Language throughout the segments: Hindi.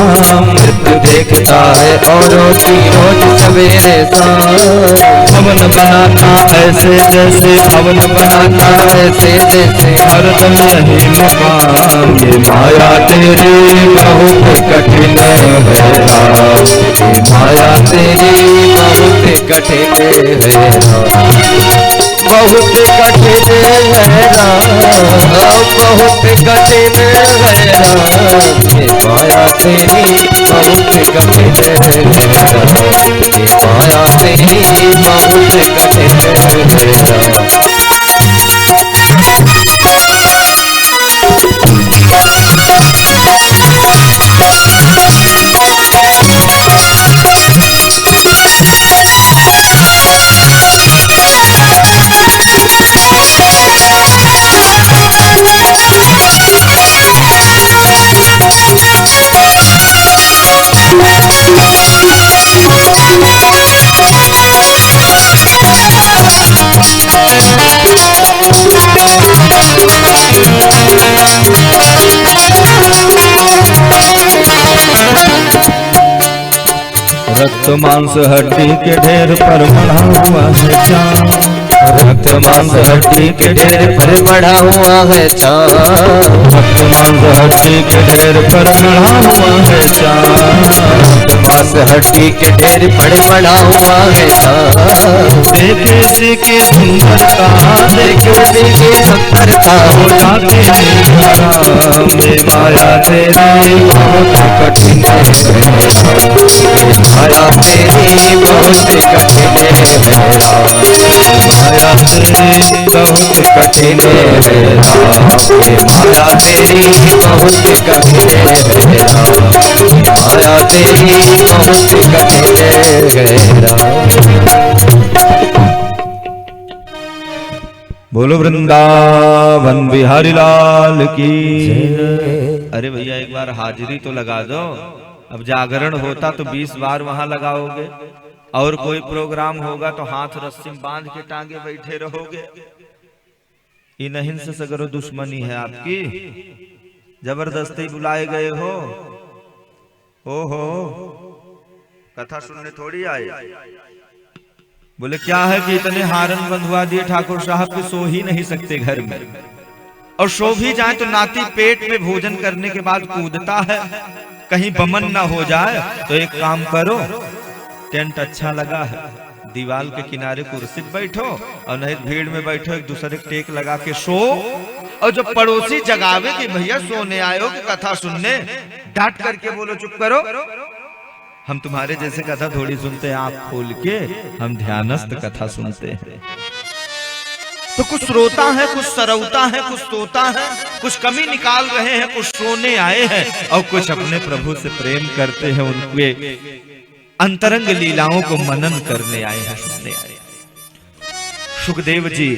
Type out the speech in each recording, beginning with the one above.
मृत्यु देखता है औरों की रोज सवेरे शाम। हवन बनाता ऐसे जैसे, हवन बनाता ऐसे जैसे, हरदम यही मुकाम। ये माया तेरी बहुत कठिन है राम, ये माया तेरी बहुत कठिन है राम, बहुत कठिन है राम, बहुत कठिन है राम। ये माया तेरी बहुत कठिन है राम, ये माया तेरी बहुत कठिन है राम। रक्त मांस हड्डी के ढेर पर बढ़ा हुआ है चाँद। रक्त मांस हड्डी के ढेर पर बढ़ा हुआ है चाँद, रक्त मांस हड्डी के ढेर पर बढ़ा हुआ है चाँद। मांस हड्डी के ढेर पर बढ़ा हुआ है चाँद। देखे सी की सुंदरता, देखे सी की सुंदरता, हो जाती निराम। ये माया तेरी बहुत कठिन है माया तेरी बहुत कठिन है माया तेरी बहुत कठिन है माया तेरी बहुत कठिन है माया तेरी बहुत कठिन है। बोलो वृंदावन बिहारी लाल की। अरे भैया एक बार हाजिरी तो लगा दो। अब जागरण होता तो 20 बार वहां लगाओगे, और कोई प्रोग्राम होगा तो हाथ रस्सी में बांध के टांगे बैठे रहोगे। इन्हीं से सगरो दुश्मनी है आपकी। जबरदस्ती बुलाए गए हो कथा सुनने थोड़ी आए। बोले क्या है कि इतने हारन बंधवा दिए ठाकुर साहब के सो ही नहीं सकते घर में, और सो भी जाए तो नाती पेट में भोजन करने के बाद कूदता है, कहीं बमन ना हो जाए। तो एक काम करो, टेंट अच्छा लगा है, दीवार के किनारे कुर्सी पे बैठो, और नहीं भीड़ में बैठो, एक दूसरे के टेक लगा के सो। और जब पड़ोसी जगावे कि भैया सोने आए हो कि कथा सुनने, डांट करके बोलो चुप करो, हम तुम्हारे जैसे कथा थोड़ी सुनते हैं। आँख खोल के हम ध्यानस्थ कथा सुनते हैं। तो कुछ रोता है, कुछ सरौता है, कुछ सोता है, कुछ कमी निकाल रहे हैं, कुछ सोने आए हैं, और कुछ अपने प्रभु से प्रेम करते हैं, उनके अंतरंग लीलाओं को मनन करने आए हैं, सुनने आए हैं। सुखदेव जी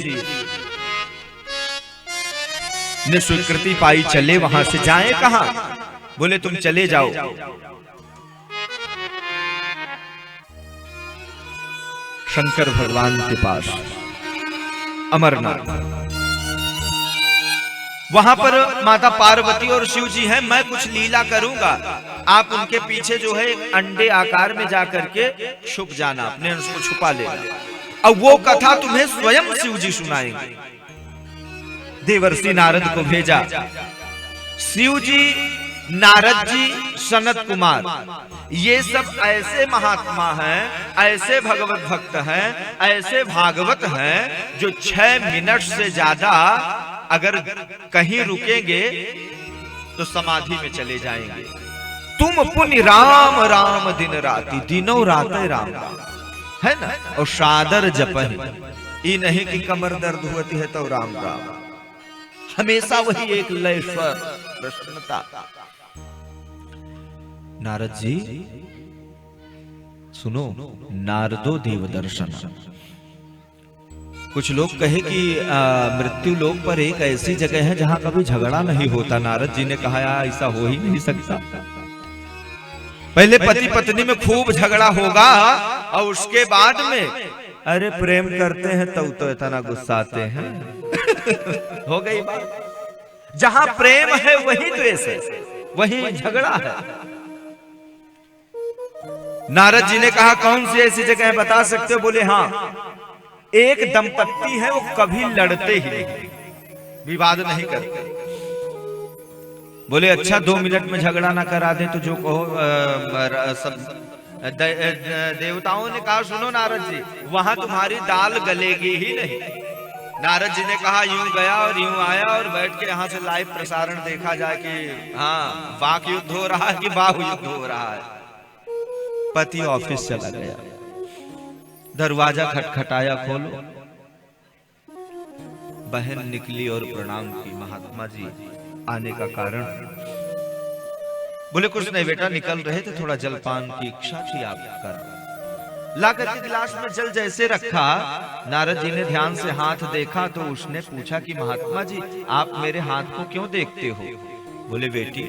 ने स्वीकृति पाई, चले वहां से। जाए कहां? बोले तुम चले जाओ शंकर भगवान के पास, अमरनाथ। वहां पर माता पार्वती और शिव जी हैं। मैं कुछ लीला करूंगा, आप उनके पीछे जो है एक अंडे आकार में जाकर के छुप जाना, अपने अंश को छुपा लेना, और वो कथा तुम्हें स्वयं शिव जी सुनाएंगे। देवर्षि नारद को भेजा। शिव जी, नारद जी, सनत कुमार, ये सब ऐसे महात्मा हैं, ऐसे भगवत भक्त हैं, ऐसे भागवत हैं, जो 6 मिनट से ज्यादा अगर कहीं रुकेंगे तो समाधि में चले जाएंगे। तुम पुण्य राम राम दिन राति, दिनों रात राम राम, है ना। और सादर जपहि, ये नहीं कि कमर दर्द होती है तो राम राम, हमेशा वही एक लय स्वर प्रसन्नता। नारद जी सुनो, नारदो देव दर्शन। कुछ लोग कहे कि मृत्यु लोक पर एक ऐसी जगह है जहां कभी झगड़ा नहीं होता। नारद जी ने कहा ऐसा हो ही नहीं सकता। पहले पति पत्नी में खूब झगड़ा होगा, और उसके बाद में अरे प्रेम करते हैं तब तो इतना गुस्साते हैं। हो गई बात। जहां प्रेम है वही द्वेष है, वही झगड़ा है। नारद जी ने कहा कौन सी ऐसी जगह है, बता सकते हो? बोले हाँ, एक दंपत्ति है वो कभी लड़ते ही नहीं, विवाद नहीं करते। बोले अच्छा 2 मिनट में झगड़ा ना करा दे तो जो कहो। सब देवताओं ने कहा सुनो नारद जी, वहां तुम्हारी दाल गलेगी ही नहीं। नारद जी ने कहा यूं गया और यूं आया और बैठ के यहाँ से लाइव प्रसारण देखा जाए कि हाँ वाक युद्ध हो रहा है कि बाहु युद्ध हो रहा है। पति ऑफिस चला गया, दरवाजा खटखटाया, खोलो। बहन निकली और प्रणाम की, महात्मा जी आने का कारण? बोले कुछ नहीं बेटा, निकल रहे थे, थोड़ा जलपान की इच्छा थी आपका। लाकर के गिलास में जल जैसे रखा, नारद जी ने ध्यान से हाथ देखा तो उसने पूछा कि महात्मा जी आप मेरे हाथ को क्यों देखते हो? बोले बेटी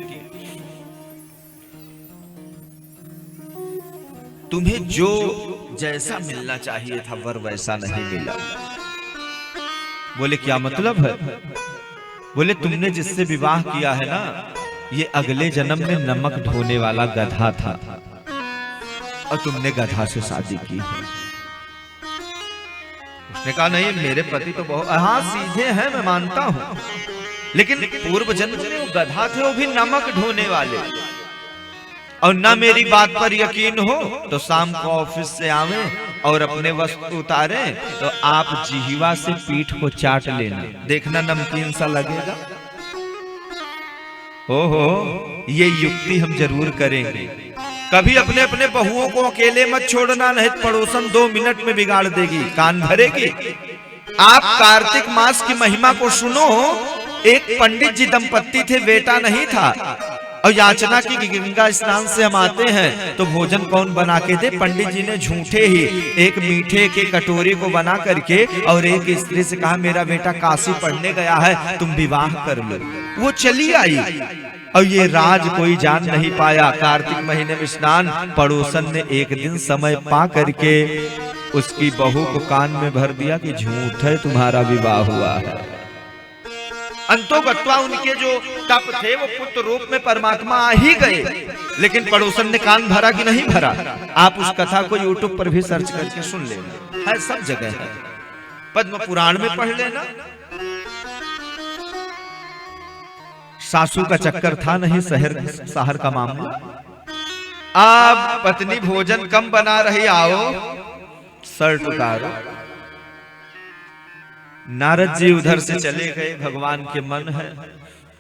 तुम्हें जो जैसा मिलना चाहिए था वर वैसा नहीं मिला। बोले क्या मतलब है? बोले तुमने जिससे विवाह किया है ना, ये अगले जन्म में नमक ढोने वाला गधा था और तुमने गधा से शादी की है। उसने कहा नहीं मेरे पति तो बहुत हाँ सीधे हैं, मैं मानता हूं, लेकिन पूर्व जन्म में वो गधा थे, वो भी नमक ढोने वाले। और ना मेरी बात पर यकीन हो तो शाम को ऑफिस से आवे और अपने वस्त्र उतारे तो आप जिह्वा से पीठ को चाट लेना, देखना नमकीन सा लगेगा। ओहो ये युक्ति हम जरूर करेंगे। कभी अपने अपने बहुओं को अकेले मत छोड़ना, नहीं पड़ोसन 2 मिनट में बिगाड़ देगी, कान भरेगी। आप कार्तिक मास की महिमा को सुनो। एक पंडित जी दंपत्ति थे, बेटा नहीं था, और याचना की गंगा स्नान से हम आते हैं तो भोजन कौन बना के दे? पंडित जी ने झूठे ही एक मीठे के कटोरी को बना करके और एक स्त्री से कहा मेरा बेटा काशी पढ़ने गया है, तुम विवाह कर लो। वो चली आई और ये राज कोई जान नहीं पाया। कार्तिक महीने में स्नान, पड़ोसन ने एक दिन समय पा करके उसकी बहू को कान में भर दिया कि झूठ है तुम्हारा विवाह हुआ है। अंतोगत्वा उनके जो तप थे वो पुत्र रूप में परमात्मा आ ही गए, लेकिन पड़ोसन ने कान भरा कि नहीं भरा? आप उस कथा को YouTube पर भी सर्च करके सुन लेना, है सब जगह है, पद्म पुराण में पढ़ लेना। सासू का चक्कर था नहीं, शहर का मामला। अब पत्नी भोजन कम बना रही, आओ शर्ट उतारो। नारद जी उधर से चले गए, भगवान के मन है।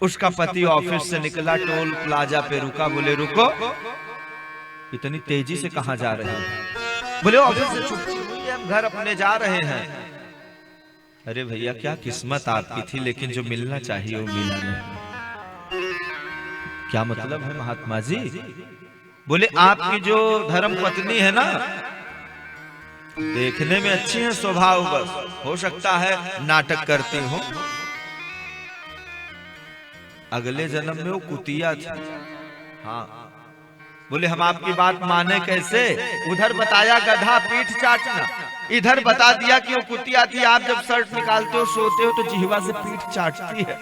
उसका पति ऑफिस से निकला, टोल प्लाजा पे रुका। बोले रुको, इतनी तेजी से कहां जा रहे हैं? बोले ऑफिस से छुट्टी हुई है, हम घर अपने जा रहे हैं। अरे भैया क्या किस्मत आपकी थी, लेकिन जो मिलना चाहिए वो मिला नहीं। क्या मतलब है महात्मा जी? बोले आपकी जो धर्म पत्नी है ना, देखने में अच्छी है स्वभाव, बस हो सकता है नाटक करती हो, अगले जन्म में वो कुतिया थी। हाँ बोले हम आपकी बात माने कैसे? उधर बताया गधा पीठ चाटना, इधर बता दिया कि वो कुतिया थी। आप जब शर्ट निकालते हो सोते हो तो जिह्वा से पीठ चाटती है।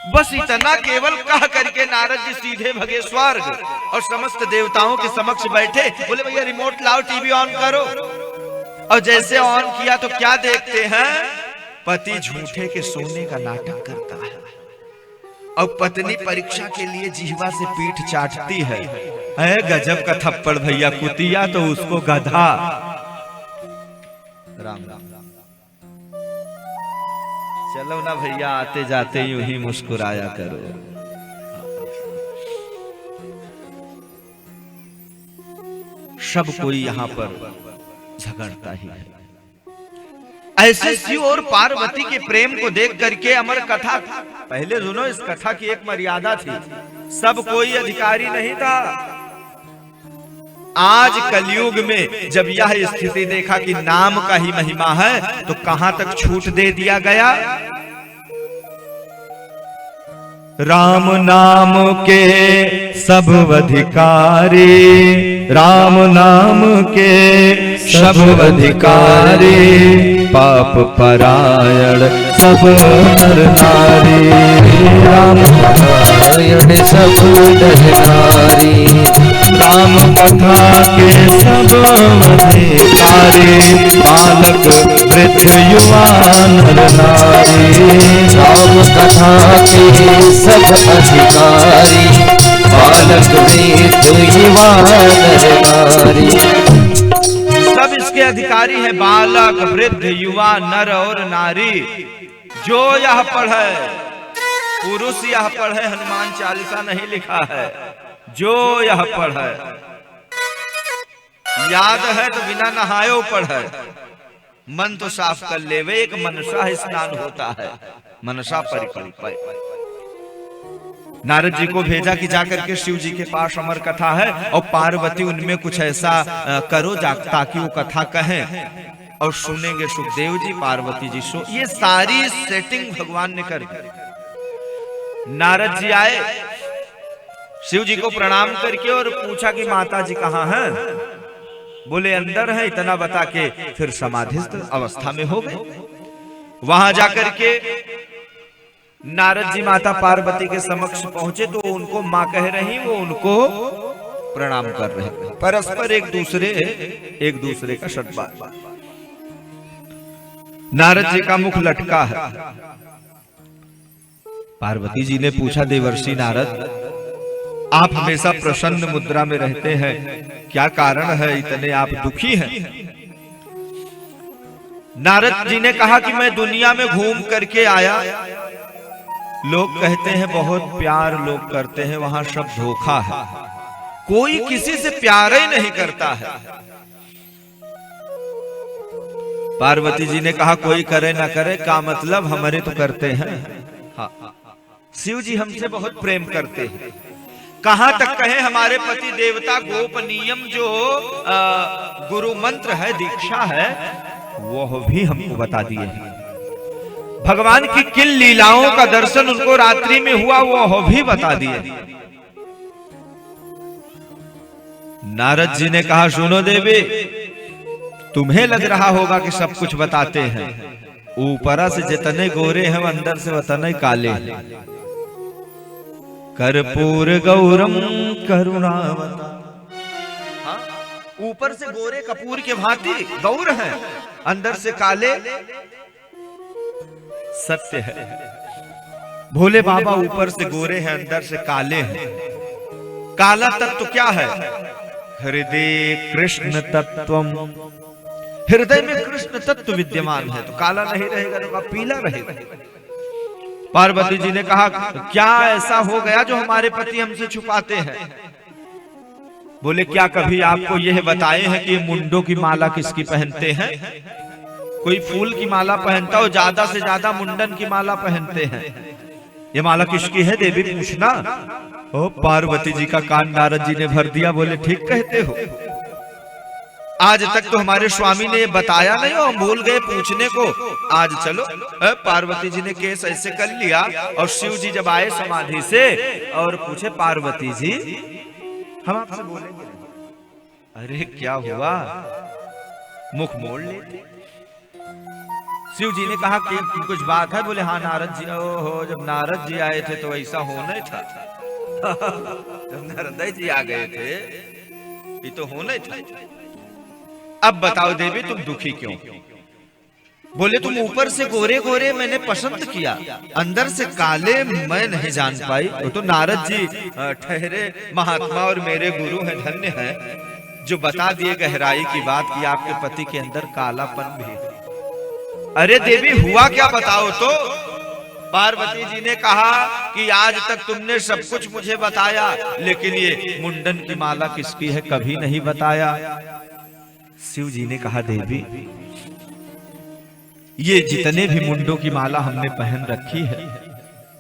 बस इतना केवल कह करके नारद जी सीधे भगे स्वर्ग और समस्त देवताओं के समक्ष बैठे। बोले भैया रिमोट लाओ, टीवी ऑन करो। और जैसे ऑन किया तो क्या देखते हैं? पति झूठे के सोने का नाटक करता है और पत्नी परीक्षा के लिए जिह्वा से पीठ चाटती है। गजब का थप्पड़ भैया, कुतिया तो उसको गधा। राम राम। चलो ना भैया, आते जाते यूं ही मुस्कुराया करो। सब कोई यहाँ पर झगड़ता ही है। ऐसे शिव और पार्वती के प्रेम को देख करके अमर कथा, पहले सुनो इस कथा की एक मर्यादा थी, सब कोई अधिकारी नहीं था। आज कलयुग में जब यह स्थिति देखा कि नाम का ही महिमा है तो कहां तक छूट दे दिया गया। राम नाम के सब अधिकारी, राम नाम के सब अधिकारी, पाप परायण सब नर नारी, राम परायण सब नर नारी, राम कथा के सब अधिकारी, बालक वृद्ध युवा नर नारी। राम कथा के सब अधिकारी, बालक वृद्ध युवा नर नारी। सब इसके अधिकारी है, बालक वृद्ध युवा नर और नारी। जो यह पढ़े, पुरुष यह पढ़े, हनुमान चालीसा नहीं लिखा है, जो यह पढ़े, याद है तो बिना नहायो पढ़े, मन तो साफ कर ले। वे एक मनसा स्नान होता है, मनसा परिकल्प। नारद जी को भेजा कि जाकर के शिव जी के पास अमर कथा है और पार्वती उनमें कुछ ऐसा करो ताकि वो कथा कहें और सुनेंगे सुखदेव जी, पार्वती जी। सो ये सारी सेटिंग भगवान ने कर दी। नारद जी आए, शिव जी को प्रणाम करके और पूछा कि माता जी कहाँ हैं? बोले अंदर है। इतना बता के फिर समाधिस्थ अवस्था में हो गए। वहां जाकर के नारद जी माता पार्वती के समक्ष पहुंचे तो उनको मां कह रही, वो उनको प्रणाम कर रहे, परस्पर एक दूसरे का सद्भाव। नारद जी का मुख लटका है। पार्वती जी ने पूछा, देवर्षि नारद, आप हमेशा प्रसन्न मुद्रा में रहते हैं, क्या कारण है इतने आप दुखी हैं? नारद जी ने कहा कि मैं दुनिया में घूम करके आया, लोग कहते हैं बहुत प्यार लोग करते हैं, वहां सब धोखा है, कोई किसी से प्यार ही नहीं करता है। पार्वती जी ने कहा कोई करे ना करे, का मतलब हमारे तो करते हैं। हाँ, शिव जी हमसे बहुत प्रेम करते हैं। कहां तक कहे, हमारे पति देवता गोपनीयम जो गुरु मंत्र है, दीक्षा है, वह भी हमको बता दिए हैं। भगवान की किन लीलाओं का दर्शन उनको रात्रि में हुआ, वो भी बता दिए। नारद जी ने कहा, सुनो देवी, तुम्हें लग रहा होगा कि सब कुछ बताते हैं, ऊपरा से जितने गोरे हैं अंदर से उतने काले हैं। कर्पूर गौरम करुणावता, ऊपर से गोरे कपूर के भांति गौर हैं, अंदर से काले। सत्य है, भोले बाबा ऊपर से गोरे हैं, अंदर से काले हैं। काला तत्व क्या है? हृदय कृष्ण तत्वम, हृदय में कृष्ण तत्व विद्यमान है, तो काला नहीं रहेगा तो पीला रहेगा। पार्वती जी ने कहा, क्या ऐसा हो गया जो हमारे पति हमसे छुपाते हैं? बोले, क्या कभी आपको यह बताए हैं कि ये मुंडों की माला किसकी पहनते हैं? कोई फूल की माला पहनता हो, ज्यादा से ज्यादा मुंडन की माला पहनते हैं। ये माला किसकी है देवी? पूछना। ओ, पार्वती जी का कान नारद जी ने भर दिया। बोले, ठीक कहते हो, आज तक तो हमारे स्वामी ने ये बताया नहीं हो, हम भूल गए पूछने को। आज चलो। पार्वती जी ने केस ऐसे कर लिया और शिव जी जब आए समाधि से और पूछे, पार्वती जी हम आपसे बोलेंगे। अरे क्या हुआ? मुख मोड़ लेते। शिव जी ने कहा कि कुछ बात है? बोले, हाँ नारद जी। ओहो, जब नारद जी आए थे तो ऐसा होना ही था। जब नारद जी आ गए थे ये तो होना ही था। अब बताओ देवी, तुम दुखी क्यों? बोले, तुम ऊपर से गोरे गोरे मैंने पसंद किया, अंदर से काले मैं नहीं जान पाई। तो नारद जी ठहरे महात्मा और मेरे गुरु हैं, धन्य हैं, जो बता दिए गहराई की बात कि आपके पति के अंदर कालापन भी है। अरे देवी, हुआ क्या बताओ तो? पार्वती जी ने कहा कि आज तक तुमने सब कुछ मुझे बताया, लेकिन ये मुंडन की माला किसकी है कभी नहीं बताया। शिव जी ने कहा, देवी ये जितने भी मुंडों की माला हमने पहन रखी है,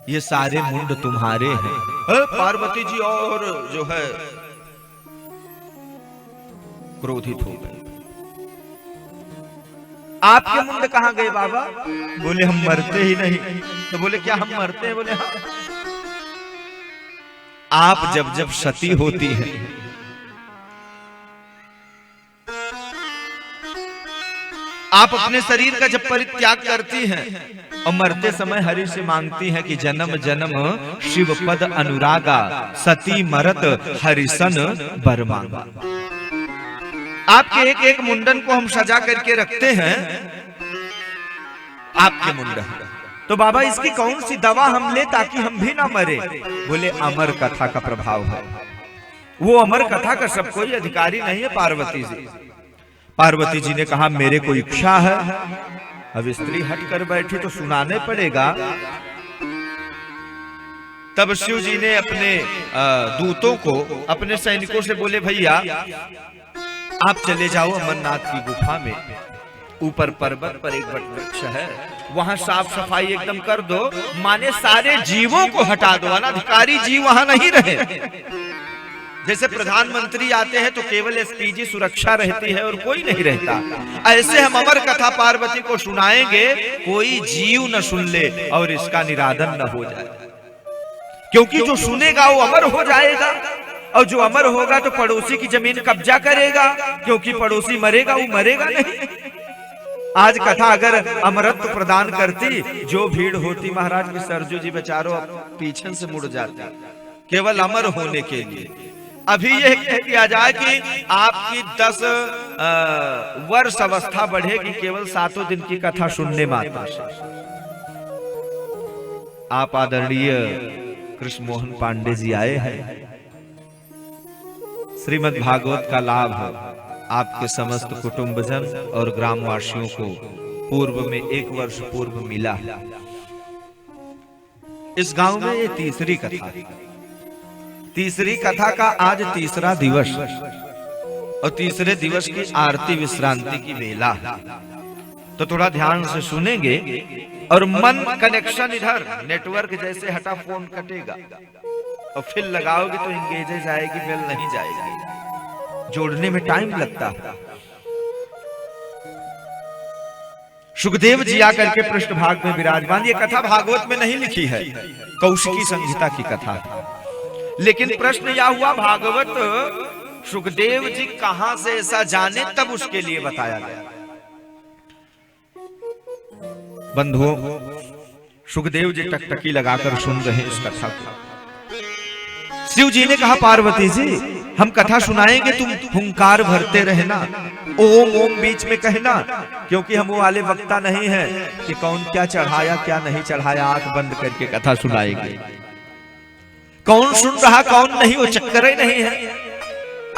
ये सारे मुंड तुम्हारे हैं। पार्वती जी और जो है क्रोधित हो गए। आपके मुंड कहां गए बाबा? बोले, हम मरते ही नहीं। तो बोले, क्या हम मरते हैं? बोले, हाँ। आप जब जब सती होती है, आप अपने शरीर का जब परित्याग करती हैं और मरते समय हरि से मांगती हैं कि जन्म जन्म शिव पद अनुरागा, सती मरत हरिसन बर मांगा। आपके एक एक मुंडन को हम सजा करके रखते हैं, आपके मुंडन। तो बाबा इसकी कौन सी दवा हम ले ताकि हम भी ना मरे? बोले अमर कथा का प्रभाव है। वो अमर कथा का सब कोई अधिकारी नहीं है, पार्वती जी। पार्वती जी ने कहा मेरे को इच्छा है। अब स्त्री हट कर बैठी तो सुनाने पड़ेगा। तब शिव जी ने अपने दूतों को, अपने सैनिकों से बोले भैया आप चले जाओ अमरनाथ की गुफा में, ऊपर पर्वत पर एक वट वृक्ष है, वहां साफ सफाई एकदम कर दो, माने सारे जीवों को हटा दो, अनाधिकारी जीव वहां नहीं रहे। जैसे प्रधानमंत्री आते हैं तो केवल एसपीजी सुरक्षा रहती है और कोई नहीं रहता, ऐसे हम अमर कथा पार्वती को सुनाएंगे, कोई जीव न सुन ले और इसका निरादन न हो जाए, क्योंकि जो सुनेगा वो अमर हो जाएगा, और जो अमर होगा तो पड़ोसी की जमीन कब्जा करेगा, क्योंकि पड़ोसी मरेगा वो मरेगा नहीं। आज कथा अगर अमरत्व प्रदान करती, जो भीड़ होती महाराज की, सरजू जी बेचारों पीछे से मुड़ जाते केवल अमर होने के लिए। अभी यह कह दिया जाए कि आपकी 10 वर्ष अवस्था बढ़ेगी केवल 7 दिन की कथा सुनने मात्र से। आप आदरणीय कृष्ण मोहन पांडे जी आए हैं, श्रीमद् भागवत का लाभ आपके समस्त कुटुंबजन और ग्रामवासियों को पूर्व में 1 वर्ष पूर्व मिला। इस गांव में ये तीसरी कथा का आज तीसरा दिवस, और तीसरे दिवस की आरती विश्रांति की बेला। तो थोड़ा ध्यान से सुनेंगे, और मन कनेक्शन इधर नेटवर्क जैसे हटा फोन कटेगा, और फिर लगाओगे तो इंगेज जाएगी, बेल नहीं जाएगी, जोड़ने में टाइम लगता है। सुखदेव जी आकर के पृष्ठभाग में विराजमान। ये कथा भागवत में नहीं लिखी है, कौशिकी संहिता की कथा है। लेकिन प्रश्न यह हुआ, भागवत सुखदेव जी कहां से ऐसा जाने, तब उसके लिए बताया गया। बंधुओं, सुखदेव जी टकटकी लगाकर सुन रहे इस कथा को। शिव जी ने कहा पार्वती जी हम कथा सुनाएंगे, तुम हुंकार भरते रहना, ओम ओम बीच में कहना, क्योंकि हम वो वाले वक्ता नहीं है कि कौन क्या चढ़ाया क्या नहीं चढ़ाया, आंख बंद करके कथा सुनाएंगे। कौन सुन रहा कौन नहीं, वो चक्कर ही नहीं है।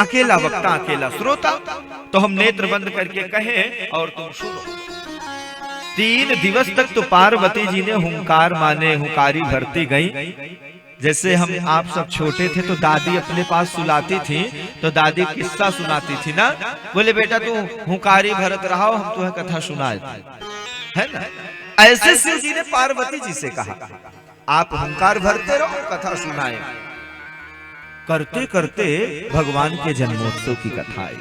अकेला वक्ता अकेला श्रोता, तो हम नेत्र बंद करके कहें और तुम सुनो। 3 दिवस तक तो पार्वती जी ने हुंकार माने हुंकारी भरती गई। जैसे हम आप सब छोटे थे तो दादी अपने पास सुलाती थी, तो दादी किस्सा सुनाती थी ना, बोले बेटा तू हुंकारी भरत रहा, हम तुम्हें कथा सुनाए, है ना। ऐसे शिव जी ने पार्वती जी से कहा आप हुंकार भरते रहो, कथा सुनाए। करते करते भगवान के जन्मोत्सव की कथा आई।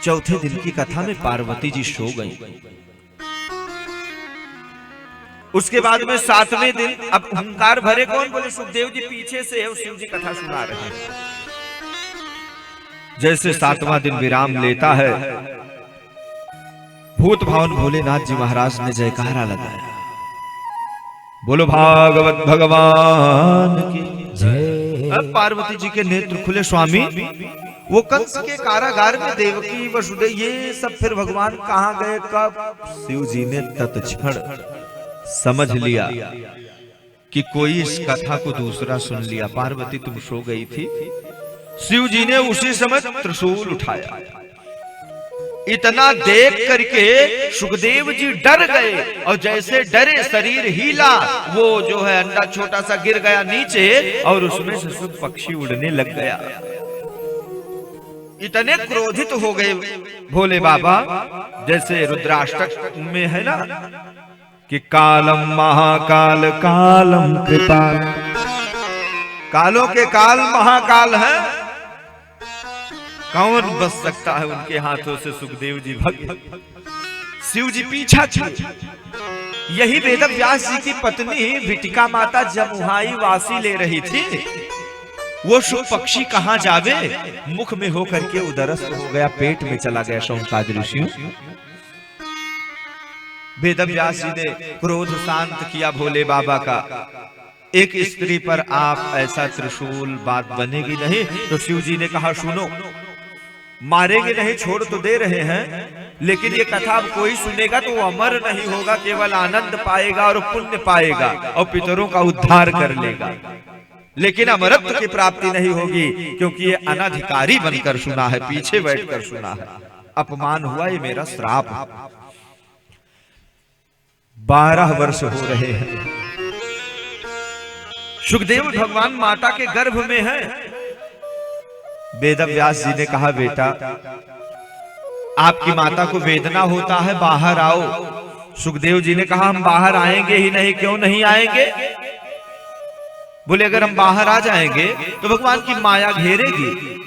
चौथे दिन की कथा में पार्वती जी सो गई। उसके बाद में 7वें दिन, अब हुंकार भरे कौन, बोले सुखदेव जी पीछे से है, शिव जी कथा सुना रहे हैं। जैसे 7वां दिन विराम लेता है, भूत भावन भोलेनाथ जी महाराज ने जयकारा लगाया, बोलो भागवत भगवान की जय। अब पार्वती जी के नेत्र खुले, स्वामी वो कंस के कारागार में देवकी वसुदेव ये सब फिर भगवान कहां गए कब? शिव जी ने तत्क्षण समझ लिया कि कोई इस कथा को दूसरा सुन लिया। पार्वती तुम सो गई थी, शिव जी ने उसी समय त्रिशूल उठाया। इतना देख करके सुखदेव जी डर गए, और जैसे डरे शरीर हिला, वो जो है अंडा छोटा सा गिर गया नीचे, और उसमें से सब पक्षी उड़ने लग गया। इतने क्रोधित हो गए भोले बाबा, जैसे रुद्राष्टक में है ना कि कालम महाकाल कालम कृपाल, कालों के काल महाकाल है, कौन बच सकता है उनके हाथों से। सुखदेव जी भक्त, शिव जी पीछा छूटे। यही वेद व्यास जी की पत्नी विटिका माता जमुहाई वासी ले रही थी, वो शुभ पक्षी कहां जावे, मुख में होकर के उदरस्थ हो गया, पेट में चला गया। शौनकादि ऋषियों, वेदव्यास जी ने क्रोध शांत किया भोले बाबा का। एक स्त्री पर आप ऐसा त्रिशूल, बात बनेगी नहीं। तो शिव जी ने कहा सुनो, मारेंगे नहीं, छोड़ तो दे रहे हैं, लेकिन ये कथा अब कोई सुनेगा तो वो अमर नहीं होगा, केवल आनंद पाएगा और पुण्य पाएगा और पितरों का उद्धार कर लेगा, लेकिन अमरत्व की प्राप्ति नहीं होगी, क्योंकि ये अनधिकारी बनकर सुना है, पीछे बैठकर सुना है। अपमान हुआ, ये मेरा श्राप। 12 वर्ष हो रहे हैं, सुखदेव भगवान माता के गर्भ में हैं। वेदव्यास जी ने कहा बेटा, आपकी माता को वेदना होता है, बाहर आओ। सुखदेव जी ने कहा हम बाहर आएंगे ही नहीं। क्यों नहीं आएंगे? बोले अगर हम बाहर आ जाएंगे तो भगवान की माया घेरेगी।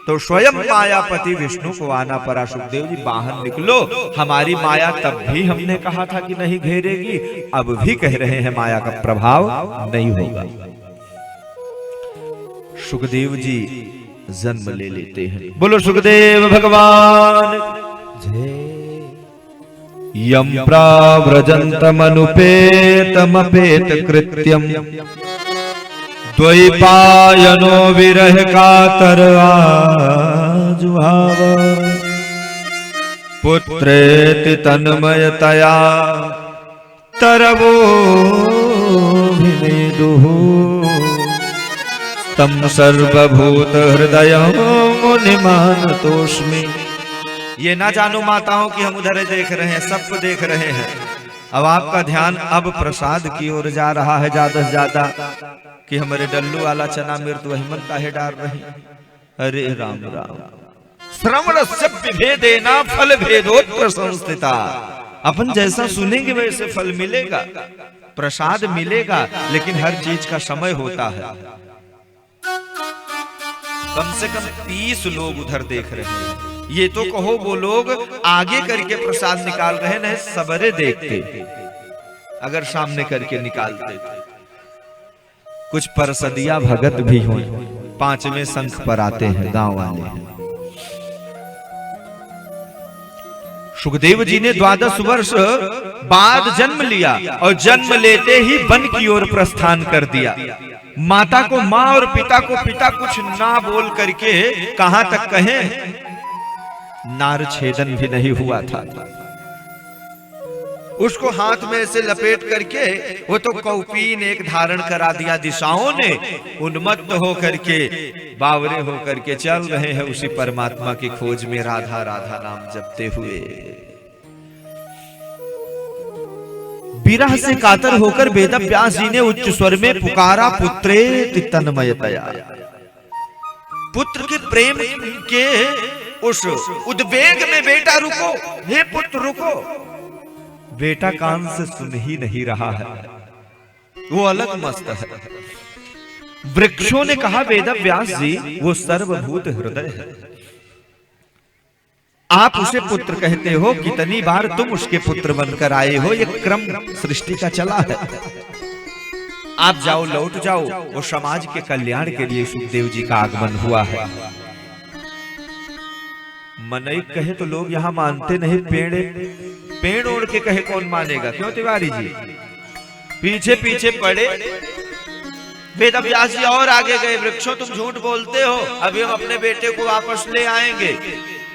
तो स्वयं मायापति विष्णु को आना पड़ा, सुखदेव जी बाहर निकलो, हमारी माया तब भी हमने कहा था कि नहीं घेरेगी, अब भी कह रहे हैं माया का प्रभाव नहीं होगा। सुखदेव जी जन्म ले लेते हैं। बोलो सुखदेव भगवान जय। यम प्राव्रजन्तमनुपेतमपेत कृत्यम द्वैपायनो विरह कातर आजुहाव पुत्रेति तन्मयतया तरवो भिनेदुः तम सर्वभूत हृदय मुनिमानतोस्मि। ये ना जानो माताओं कि हम उधर देख रहे हैं, सबको देख रहे हैं। अब आपका ध्यान अब प्रसाद की ओर जा रहा है ज्यादा से ज्यादा, कि हमारे डल्लू वाला चना मृत वही मन काहे डाल रहे। अरे राम राम। श्रवण से भेदेना फल भेदोत्र संस्थिता। अपन जैसा सुनेंगे वैसे फल मिलेगा, प्रसाद मिलेगा, लेकिन हर चीज का समय होता है। कम से कम 30 लोग उधर देख रहे हैं। ये तो कहो वो लोग आगे करके प्रसाद निकाल रहे हैं, सबरे देखते, अगर सामने करके निकालते। कुछ परसदिया भगत भी हुए, 5वें शंख पर आते हैं गांव वाले। सुखदेव जी ने 12 वर्ष बाद जन्म लिया और जन्म लेते ही वन की ओर प्रस्थान कर दिया। माता को माँ और पिता को पिता कुछ ना बोल करके कहां तक कहें, नार छेदन भी नहीं हुआ था। उसको हाथ में से लपेट करके वो तो कौपीन एक धारण करा दिया। दिशाओं ने उन्मत्त होकर के, बावरे होकर के चल रहे हैं उसी परमात्मा की खोज में, राधा राधा नाम जपते हुए। विरह से कातर होकर वेदव्यास जी ने उच्च स्वर में पुकारा, पुत्रेति तन्मयतया। पुत्र के प्रेम के उस उद्वेग में बेटा रुको, हे पुत्र रुको। बेटा कान से सुन ही नहीं रहा है, वो अलग मस्त है। वृक्षों ने कहा वेदव्यास जी वो सर्वभूत हृदय है, आप उसे पुत्र कहते हो, कितनी बार तुम उसके पुत्र बनकर आए हो, ये क्रम सृष्टि का चला है। आप जाओ, लौट जाओ, वो समाज के कल्याण के लिए सुखदेव जी का आगमन हुआ है। मनई कहे तो लोग यहां मानते नहीं, पेड़ ओढ़ के कहे कौन मानेगा? क्यों तिवारी जी पीछे पीछे पड़े। वेदव्यास जी और आगे गए, वृक्षों तुम झूठ बोलते हो, अभी हम अपने बेटे को वापस ले आएंगे।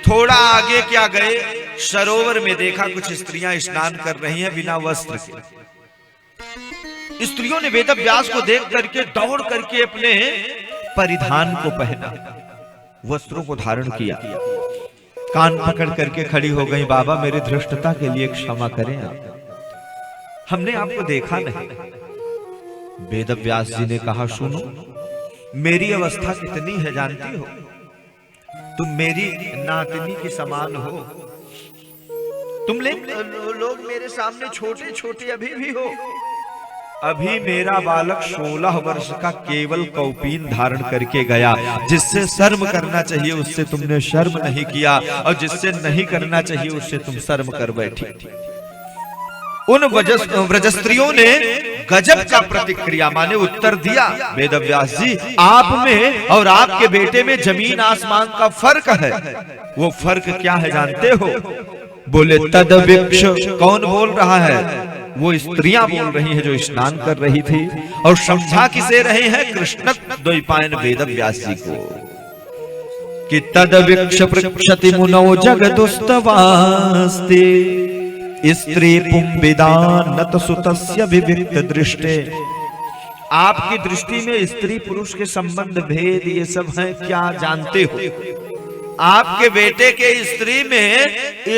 थोड़ा आगे क्या गए, सरोवर में देखा कुछ स्त्रियां स्नान कर रही हैं बिना वस्त्र के। स्त्रियों ने वेदव्यास को देख करके दौड़ करके अपने परिधान को पहना, वस्त्रों को धारण किया, कान पकड़ करके खड़ी हो गई, बाबा मेरी धृष्टता के लिए क्षमा करें आप, हमने आपको देखा नहीं। वेदव्यास जी ने कहा सुनो, मेरी अवस्था कितनी है जानती हो? तुम मेरी नातनी के समान हो, तुम लोग मेरे सामने छोटे छोटे अभी भी हो। अभी मेरा बालक 16 वर्ष का केवल कौपीन धारण करके गया, जिससे शर्म करना चाहिए उससे तुमने शर्म नहीं किया, और जिससे नहीं करना चाहिए उससे तुम शर्म कर बैठी। उन व्रजस्त्रियों ने गजब का प्रतिक्रिया माने उत्तर दिया, वेदव्यास जी आप में और आपके बेटे में जमीन आसमान का फर्क है। वो फर्क क्या है जानते हो? बोले तदविक्ष। कौन बोल रहा है? वो स्त्रियां बोल रही हैं जो स्नान कर रही थी। और समझा किसे रहे हैं? कृष्ण द्वैपायन वेदव्यास जी को कि तदविक्ष पृक्षति मुनौ जगदुस्तवास्ते स्त्री पुंविदानत सुतस्य विविक्त दृष्टे। आपकी दृष्टि में स्त्री पुरुष के संबंध भेद ये सब है, क्या जानते हो? आपके बेटे के स्त्री में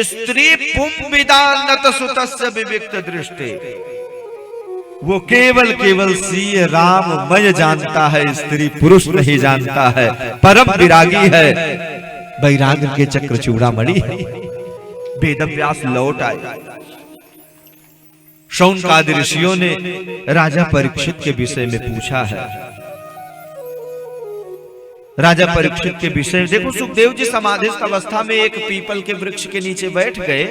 स्त्री पुंविदानत सुतस्य विविक्त दृष्टे, वो केवल सीय राममय जानता है, स्त्री पुरुष नहीं जानता है। परम विरागी है, वैराग्य के चक्र चूड़ामणि है। वेदव्यास लौट आए। शौनकादि ऋषियों ने राजा परीक्षित के विषय में पूछा है। राजा परीक्षित के विषय देखो, सुखदेव जी समाधिस्थ अवस्था में एक पीपल के वृक्ष के नीचे बैठ गए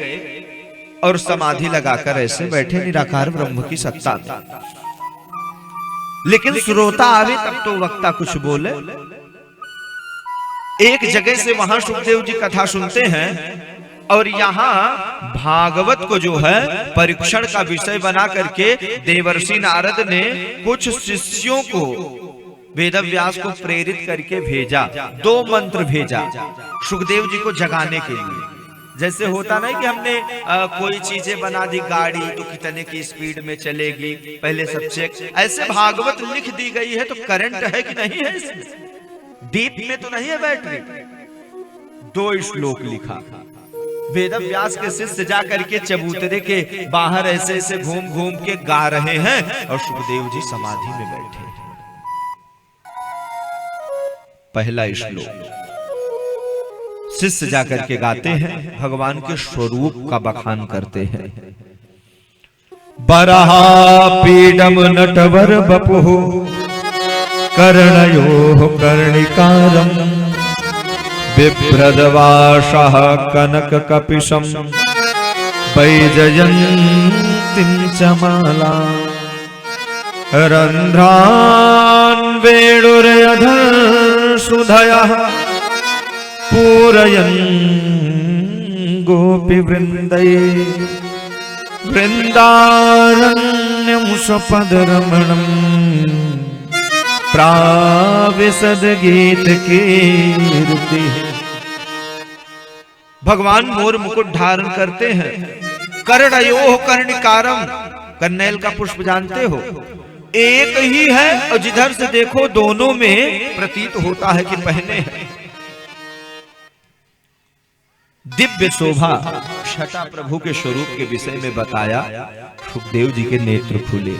और समाधि लगाकर ऐसे बैठे, निराकार ब्रह्म की सत्ता था। लेकिन श्रोता आवे तब तो वक्ता कुछ बोले। एक जगह से वहां सुखदेव जी कथा सुनते हैं और यहाँ भागवत को जो है परीक्षण का विषय बना करके देवर्षि नारद ने कुछ शिष्यों को वेदव्यास को प्रेरित करके भेजा। 2 मंत्र भेजा सुखदेव जी को जगाने के लिए। जैसे होता नहीं कि हमने कोई चीजें बना दी, गाड़ी तो कितने की स्पीड में चलेगी, पहले सब चेक। ऐसे भागवत लिख दी गई है तो करंट है कि नहीं है इसमें? डीप में तो नहीं है बैटरी। 2 श्लोक लिखा। वेदव्यास के शिष्य जाकर के चबूतरे के बाहर ऐसे ऐसे घूम घूम के गा रहे हैं और सुखदेव जी समाधि में बैठे। पहला श्लोक शिष्य जाकर के गाते हैं, भगवान के स्वरूप का बखान करते हैं। बरहा पीडम नटवर बपुः कर्णयोः कर्णिकारम् बिभ्रदवाशः कनक कपिशं वैजयन्तीं च मालां रन्ध्रान् वेणुरयधर्षुधयः पूरयन् गोपीवृन्दैः वृन्दारण्यं स्वपदरमणम् प्राविशद गीत कीर्ति। भगवान मोर मुकुट धारण करते हैं। कर्णयोः कर्णिकारम, कन्नैल का पुष्प जानते हो, एक ही है और जिधर से देखो दोनों में प्रतीत होता है कि पहने हैं। दिव्य शोभा छटा प्रभु के स्वरूप के विषय में बताया। सुखदेव जी के नेत्र खुले।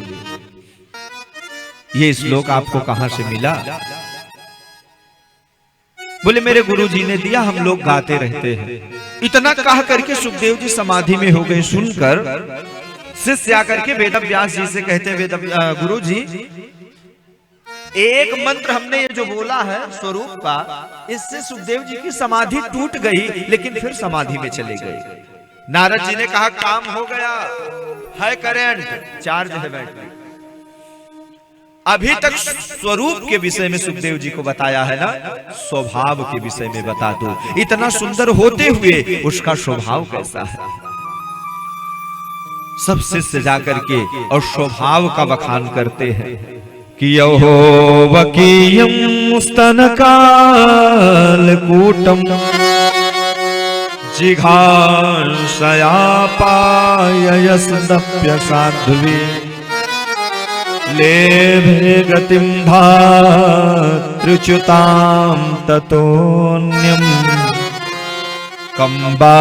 ये श्लोक आपको कहां से मिला? बोले मेरे गुरु जी ने दिया, हम लोग गाते रहते हैं। इतना कह करके सुखदेव जी समाधि में हो गए। सुनकर शिष्य आकर के वेदव्यास जी से कहते हैं, गुरु जी एक मंत्र हमने ये जो बोला है स्वरूप का, इससे सुखदेव जी की समाधि टूट गई, लेकिन फिर समाधि में चले गए। नारद जी ने कहा काम हो गया है, करंट चार्ज है बैटरी। अभी तक स्वरूप के विषय में सुखदेव जी को बताया है ना, स्वभाव के विषय में बता दो। इतना सुंदर होते हुए उसका स्वभाव कैसा है? सब शिष्य जाकर के और स्वभाव का बखान करते हैं कि यहो वकीयं स्तनकालकूटं जिघांसयापाययस्दप्य साध्वी लेभे गतिं धातृच्युतां ततोऽन्यं कम्बा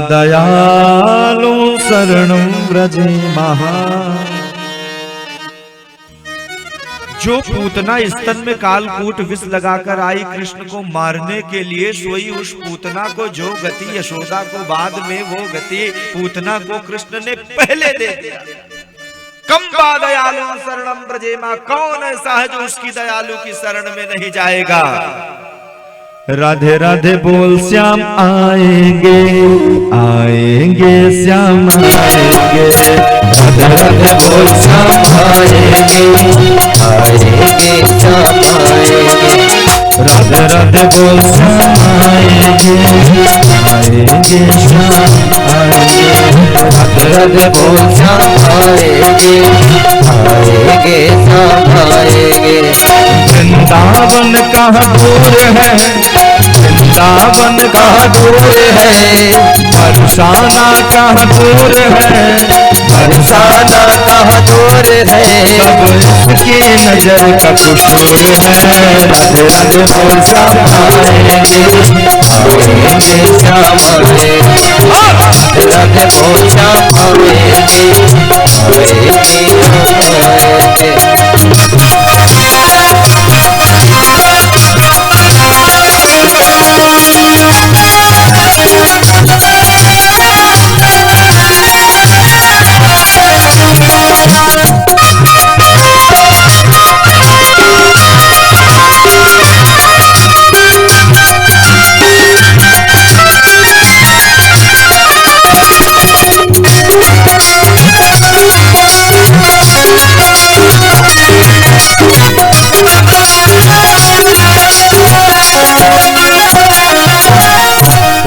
दयालु शरणं व्रजेमः। जो पूतना स्तन में कालकूट विष लगाकर आई कृष्ण को मारने के लिए, सोई उस पूतना को जो गति यशोदा को बाद में, वो गति पूतना को कृष्ण ने पहले दे दिया। कम्बा दयालु शरणं व्रजेमा, कौन ऐसा है जो उसकी दयालु की शरण में नहीं जाएगा? राधे राधे बोल श्याम आएंगे आएंगे श्याम आएंगे। राधे राधे बोल श्याम आएंगे आएंगे श्याम आएंगे। राधे राधे बोल श्याम आएंगे आएंगे श्याम आएंगे। राधे राधे बोल श्याम आएंगे आएंगे श्याम आएंगे। वृंदावन कहाँ दूर है, वृंदावन कहाँ दूर है, बरसाना कहाँ दूर है, बरसाना कहाँ दूर है। सब इसकी नजर का कुशूर है। राधे राधे बोल श्याम आएंगे आएंगे श्याम आएंगे। राधे राधे बोल श्याम आएंगे आएंगे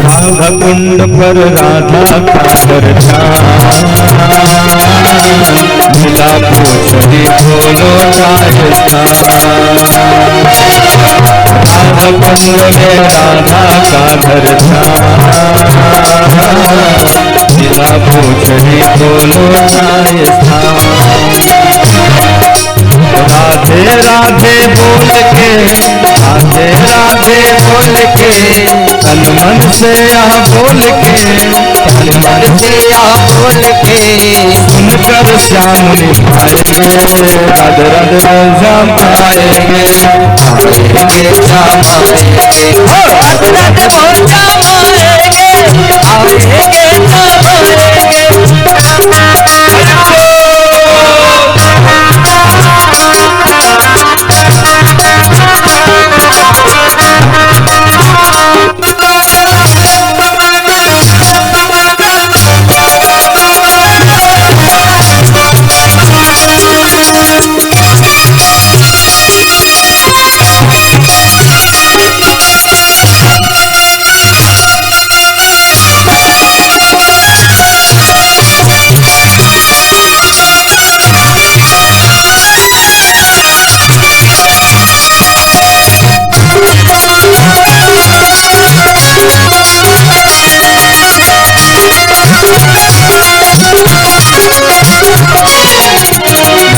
राधा कुंड पर राधा का दर्शन मिला पोछड़ी बोलो राजस्थान। राधा कुंड में राधा का दर्शन मिला पोछड़ी बोलो राजस्थान। राधे राधे बोल के राधे राधे बोल के तन मन से यहाँ बोल के तन मन से यहाँ बोल के सुनकर श्याम निभाएंगे। राधे राधे बोल श्याम आएंगे आएंगे श्याम आएंगे। राधे राधे बोल श्याम आएंगे आएंगे श्याम आएंगे।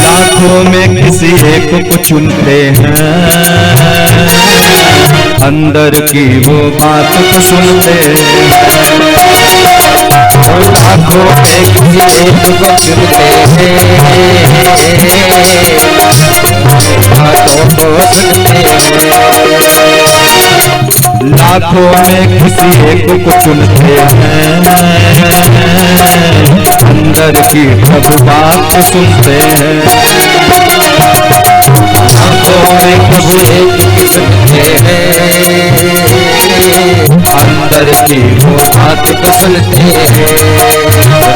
लाखों में किसी एक को चुनते हैं, अंदर की वो बात को सुनते हैं। लाखों में किसी एक को चुनते हैं, बातों को सुनते हैं। लाखों में किसी एक को चुनते हैं, अंदर की सब बात सुनते हैं। लाखों में किसी एक को चुनते हैं, अंदर की वो बात को सुनते हैं।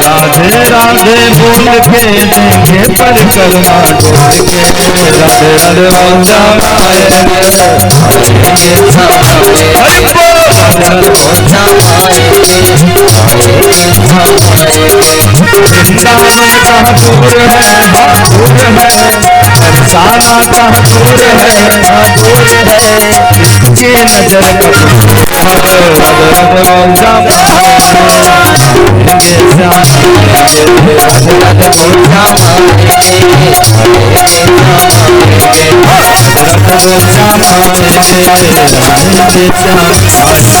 राधे राधे बोल के देंगे परिक्रमा डोल के। राधे राधे बोल श्याम आएंगे आएंगे श्याम आएंगे। हरि बोल। राधे राधे बोल श्याम आएंगे आएंगे श्याम आएंगे। वृंदावन कहाँ दूर है, दूर है, बरसाना कहाँ दूर है, दूर है, इसकी नजर का राधे राधे बोल श्याम आएंगे श्याम राधे राधे बोल श्याम आएंगे आएंगे श्याम आएंगे। बोल श्याम आएंगे आएंगे श्याम राधे बोल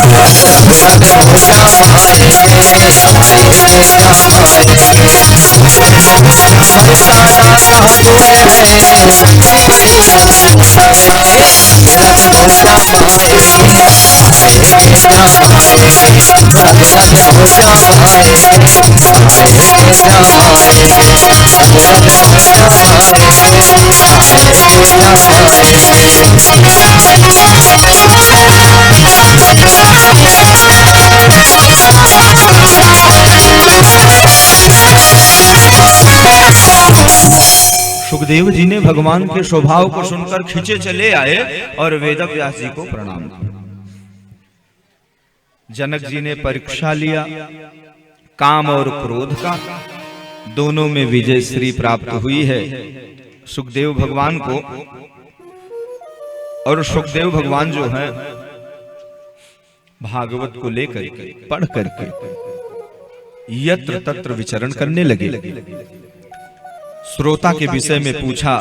श्याम आएंगे आएंगे श्याम आएंगे। बरसाना कहाँ दूर है, राधे बोल श्याम आएंगे आएंगे श्याम आएंगे। राधे राधे बोल श्याम आएंगे आएंगे श्याम आएंगे। राधे राधे बोल श्याम आएंगे आएंगे श्याम आएंगे। सुखदेव जी ने भगवान के स्वभाव को सुनकर खींचे चले आए और वेदव्यास जी को प्रणाम किया। जनक जी ने परीक्षा लिया काम और क्रोध का, दोनों में विजय श्री प्राप्त हुई है सुखदेव भगवान को। और सुखदेव भगवान जो है भागवत को लेकर के पढ़ करके यत्र तत्र विचरण करने लगे। श्रोता के विषय में पूछा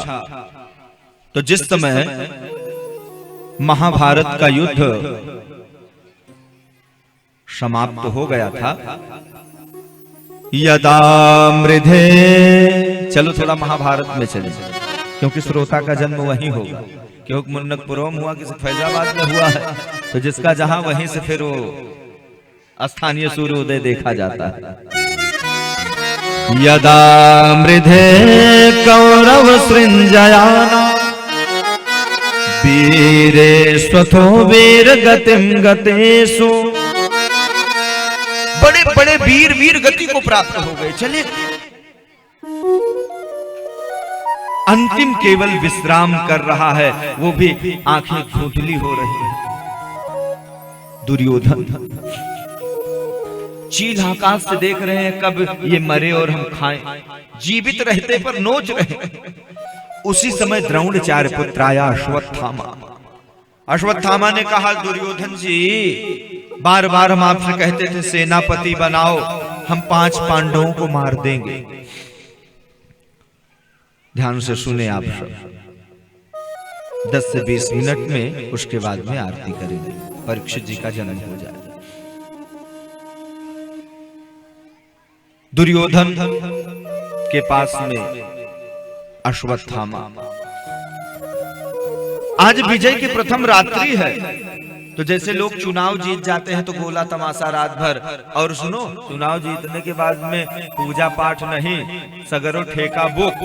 तो जिस समय महाभारत का युद्ध समाप्त हो गया था, यदा मृधे, चलो थोड़ा महाभारत में चले क्योंकि श्रोता का जन्म वहीं होगा, क्योंकि मुन्नकपुरम हुआ किसी फैजाबाद में हुआ है, तो जिसका जहां वहीं से फिर वो स्थानीय सूर्योदय देखा जाता है। यदा मृधे कौरव सृंजयाना वीरे स्वथो वीर गतिम गतेषु, बड़े बड़े वीर गति को प्राप्त हो गए, चले अंतिम केवल विश्राम कर रहा है, वो भी आंखें धुंधली हो रही है। दुर्योधन चील आकाश से देख रहे हैं कब ये मरे और हम खाएं, जीवित रहते पर नोच रहे। उसी समय द्रोणाचार्य पुत्र आया अश्वत्थामा। अश्वत्थामा ने कहा दुर्योधन जी बार बार हम आपसे कहते थे सेनापति बनाओ, हम 5 पांडवों को मार देंगे। ध्यान से सुने आप सब, 10 से 20 मिनट में उसके बाद में आरती करेंगे, परीक्षित जी का जन्म हो जाए। दुर्योधन के पास में अश्वत्थामा, आज विजय की प्रथम रात्रि है, तो जैसे लोग चुनाव जीत जाते हैं तो गोला तमाशा रात भर, और सुनो चुनाव जीतने के बाद में पूजा पाठ नहीं, सगरो ठेका बुक,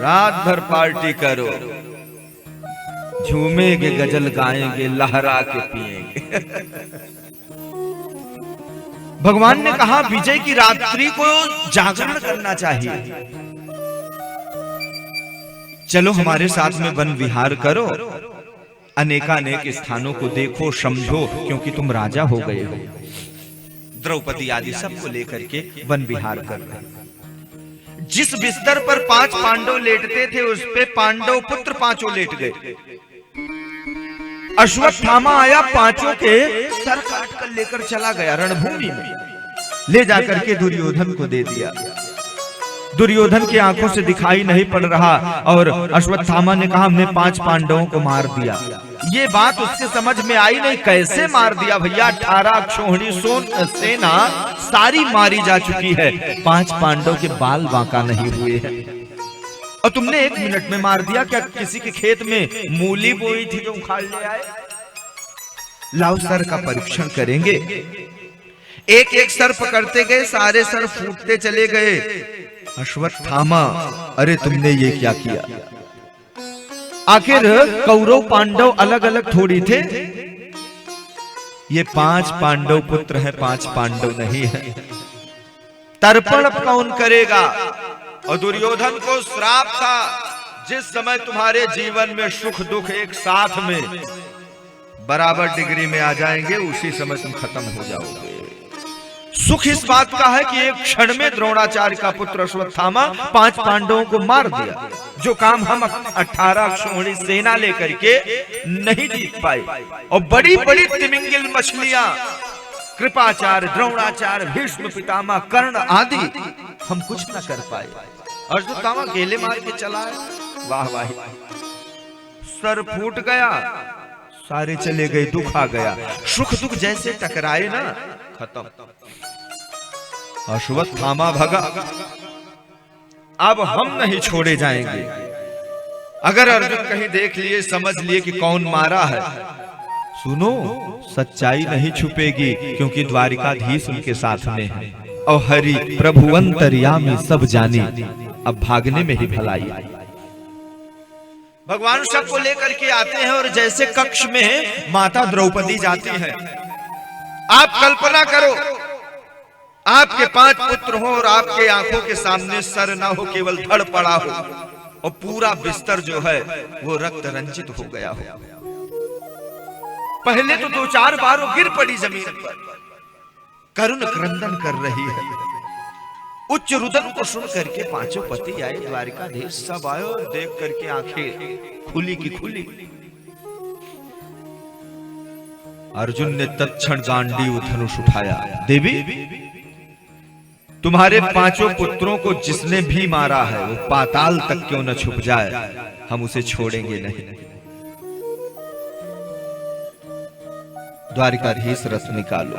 रात भर पार्टी करो, झूमेंगे गजल गाएंगे लहरा के पिएंगे। भगवान ने कहा विजय की रात्रि को जागरण करना चाहिए, चलो हमारे साथ में वन विहार करो, अनेकानेक स्थानों को देखो समझो, क्योंकि तुम राजा हो गए हो। द्रौपदी आदि सबको लेकर के वन विहार कर रहे। जिस बिस्तर पर 5 पांडव लेटते थे उस पे पांडव पुत्र 5 लेट गए। अश्वत्थामा आया, 5 के सर काट कर लेकर चला गया रणभूमि में, ले जाकर के दुर्योधन को दे दिया। दुर्योधन की आंखों से दिखाई नहीं पड़ रहा और अश्वत्थामा ने कहा हमने 5 पांडवों को मार दिया। ये बात उसके समझ में आई नहीं, कैसे मार दिया भैया, 18 अक्षौहिणी सेना सारी मारी जा चुकी है, 5 पांडव के बाल बांका नहीं हुए हैं, और तुमने 1 मिनट में मार दिया। क्या किसी के खेत में मूली बोई थी जो उखाड़ ले आए? लाओ सर का परीक्षण करेंगे। एक एक सर पकड़ते गए, सारे सर फूटते चले गए। अश्वत्थामा, अरे तुमने ये क्या किया? आखिर कौरव पांडव अलग अलग थोड़ी थे, ये 5 पांडव पुत्र हैं, 5 पांडव नहीं है। तर्पण अब कौन करेगा? और दुर्योधन को श्राप था, जिस समय तुम्हारे जीवन में सुख दुख एक साथ में बराबर डिग्री में आ जाएंगे, उसी समय तुम खत्म हो जाओगे। सुख इस बात का है कि एक क्षण में द्रोणाचार्य का पुत्र अश्वत्थामा 5 पांडवों को मार दिया, जो काम हम 18 अक्षौहिणी सेना लेकर के नहीं जीत पाए। और बड़ी बड़ी तिमिंगिल मछलियां कृपाचार्य, द्रोणाचार्य, भीष्म पितामह, कर्ण आदि हम कुछ न कर पाए। अश्वत्थामा गेले मार के चला है, वाह वाह, सर फूट गया, सारे चले गए, दुख आ गया। सुख दुख जैसे टकराए ना, खत्म। अश्वत्थामा भगा, अब हम नहीं छोड़े जाएंगे। अगर अर्जुन कहीं देख लिए, समझ लिए कि कौन मारा है, सुनो सच्चाई नहीं छुपेगी, क्योंकि द्वारिकाधीश उनके साथ में है, और हरि प्रभु अंतर्यामी सब जानी, अब भागने में ही भलाई। भगवान सबको लेकर के आते हैं, और जैसे कक्ष में माता द्रौपदी जाती है, आप कल्पना करो आपके 5 पुत्र हो और आपके आंखों के सामने सर ना हो, केवल धड़ पड़ा हो, और पूरा बिस्तर जो है वो रक्त रंजित हो गया हो। पहले तो 2-4 बार वो गिर पड़ी जमीन पर, करुण क्रंदन कर रही है। उच्च रुदन को सुन करके 5 पति आए, द्वारिकाधीश सब आए और देख करके आंखें खुली की खुली। अर्जुन ने तत्क्षण गांडीव धनुष उठाया, देवी तुम्हारे 5 पुत्रों को जिसने भी मारा है वो पाताल तक क्यों न छुप जाए, हम उसे छोड़ेंगे नहीं। द्वारिकाधीश रथ निकालो।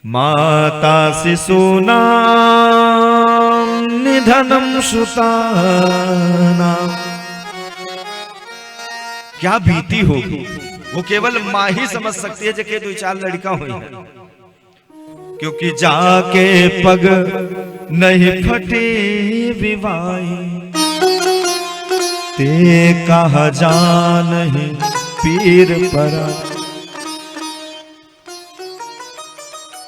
माता शिशूनां निधनं सुतानां। क्या बीती होगी, वो केवल मां ही समझ सकती है जबकि 2-4 लड़का हुई है। क्योंकि जाके पग नहीं फटे विवाई, ते कहा जान ही पीर परा।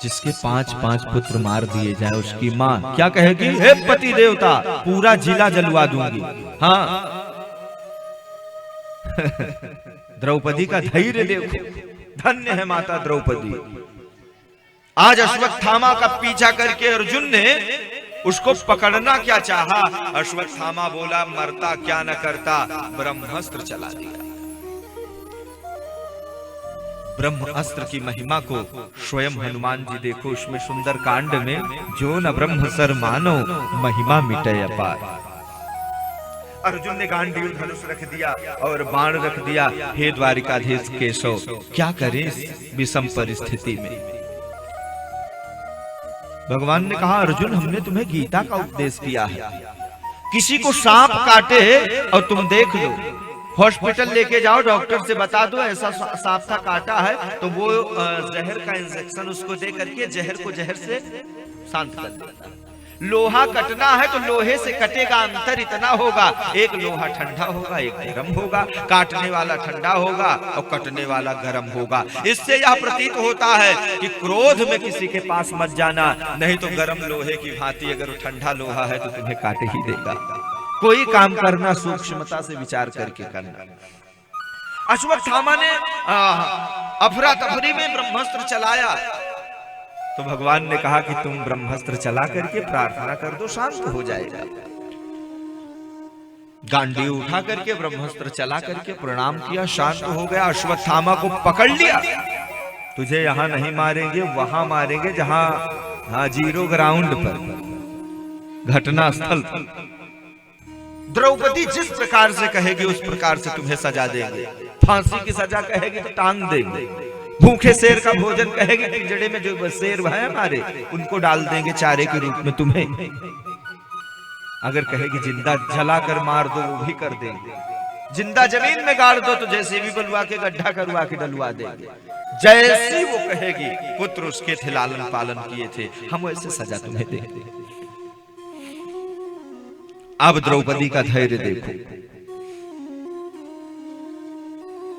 जिसके 5-5 पुत्र मार दिए जाए उसकी मां क्या कहेगी, हे पति देवता पूरा जिला जलवा दूंगी। हाँ द्रौपदी का धैर्य देखो, धन्य है माता द्रौपदी। आज अश्वत्थामा का पीछा करके अर्जुन ने उसको पकड़ना क्या चाहा, अश्वत्थामा बोला मरता क्या न करता, ब्रह्मास्त्र चला दिया। ब्रह्मास्त्र की महिमा को स्वयं हनुमान जी देखो, उसमें सुंदर कांड में जो न ब्रह्म सर मानो महिमा मिटे अपार। अर्जुन ने गांडीव धनुष रख दिया और बाण रख दिया। हे द्वारिकाधीश केशव क्या करें इस विषम परिस्थिति में। भगवान ने कहा, अर्जुन हमने तुम्हें गीता का उपदेश किया है, किसी को सांप काटे और तुम देख लो, हॉस्पिटल लेके जाओ, डॉक्टर से बता दो ऐसा सांप था काटा है, तो वो जहर का इंजेक्शन उसको दे करके जहर को जहर से शांत कर देता। लोहा कटना है तो लोहे से कटेगा, अंतर इतना होगा, एक लोहा ठंडा होगा एक गर्म होगा, काटने वाला ठंडा होगा और कटने वाला गर्म होगा। इससे यह प्रतीत होता है कि क्रोध में किसी के पास मत जाना, नहीं तो गर्म लोहे की भांति अगर ठंडा लोहा है तो तुम्हें काट ही देगा। कोई काम करना सूक्ष्मता से विचार करके करना। अश्वत्थामा ने अफरा तफरी में ब्रह्मास्त्र चलाया तो भगवान ने कहा कि तुम ब्रह्मास्त्र चला करके प्रार्थना कर दो, शांत हो जाएगा। गांडी उठा करके ब्रह्मास्त्र चला करके प्रणाम किया, शांत हो गया। अश्वत्थामा को पकड़ लिया, तुझे यहां नहीं मारेंगे वहां मारेंगे जहां 0 ग्राउंड पर घटना स्थल पर। द्रौपदी जिस प्रकार से कहेगी उस प्रकार से तुम्हें सजा देंगे। फांसी की सजा कहेगी तो टांग देंगे, भूखे शेर का भोजन कहेगी पिंजड़े में जो शेर है हमारे उनको डाल देंगे चारे के रूप में तुम्हें। अगर कहेगी जिंदा जला कर मार दो वो भी कर देंगे, जिंदा जमीन में गाड़ दो तो जैसे भी बलवा के गड्ढा करवा के डलवा देंगे। जैसी वो कहेगी, पुत्र उसके थे लालन पालन किए थे, हम वैसे सजा तुम्हें देंगे। अब द्रौपदी का धैर्य देखो।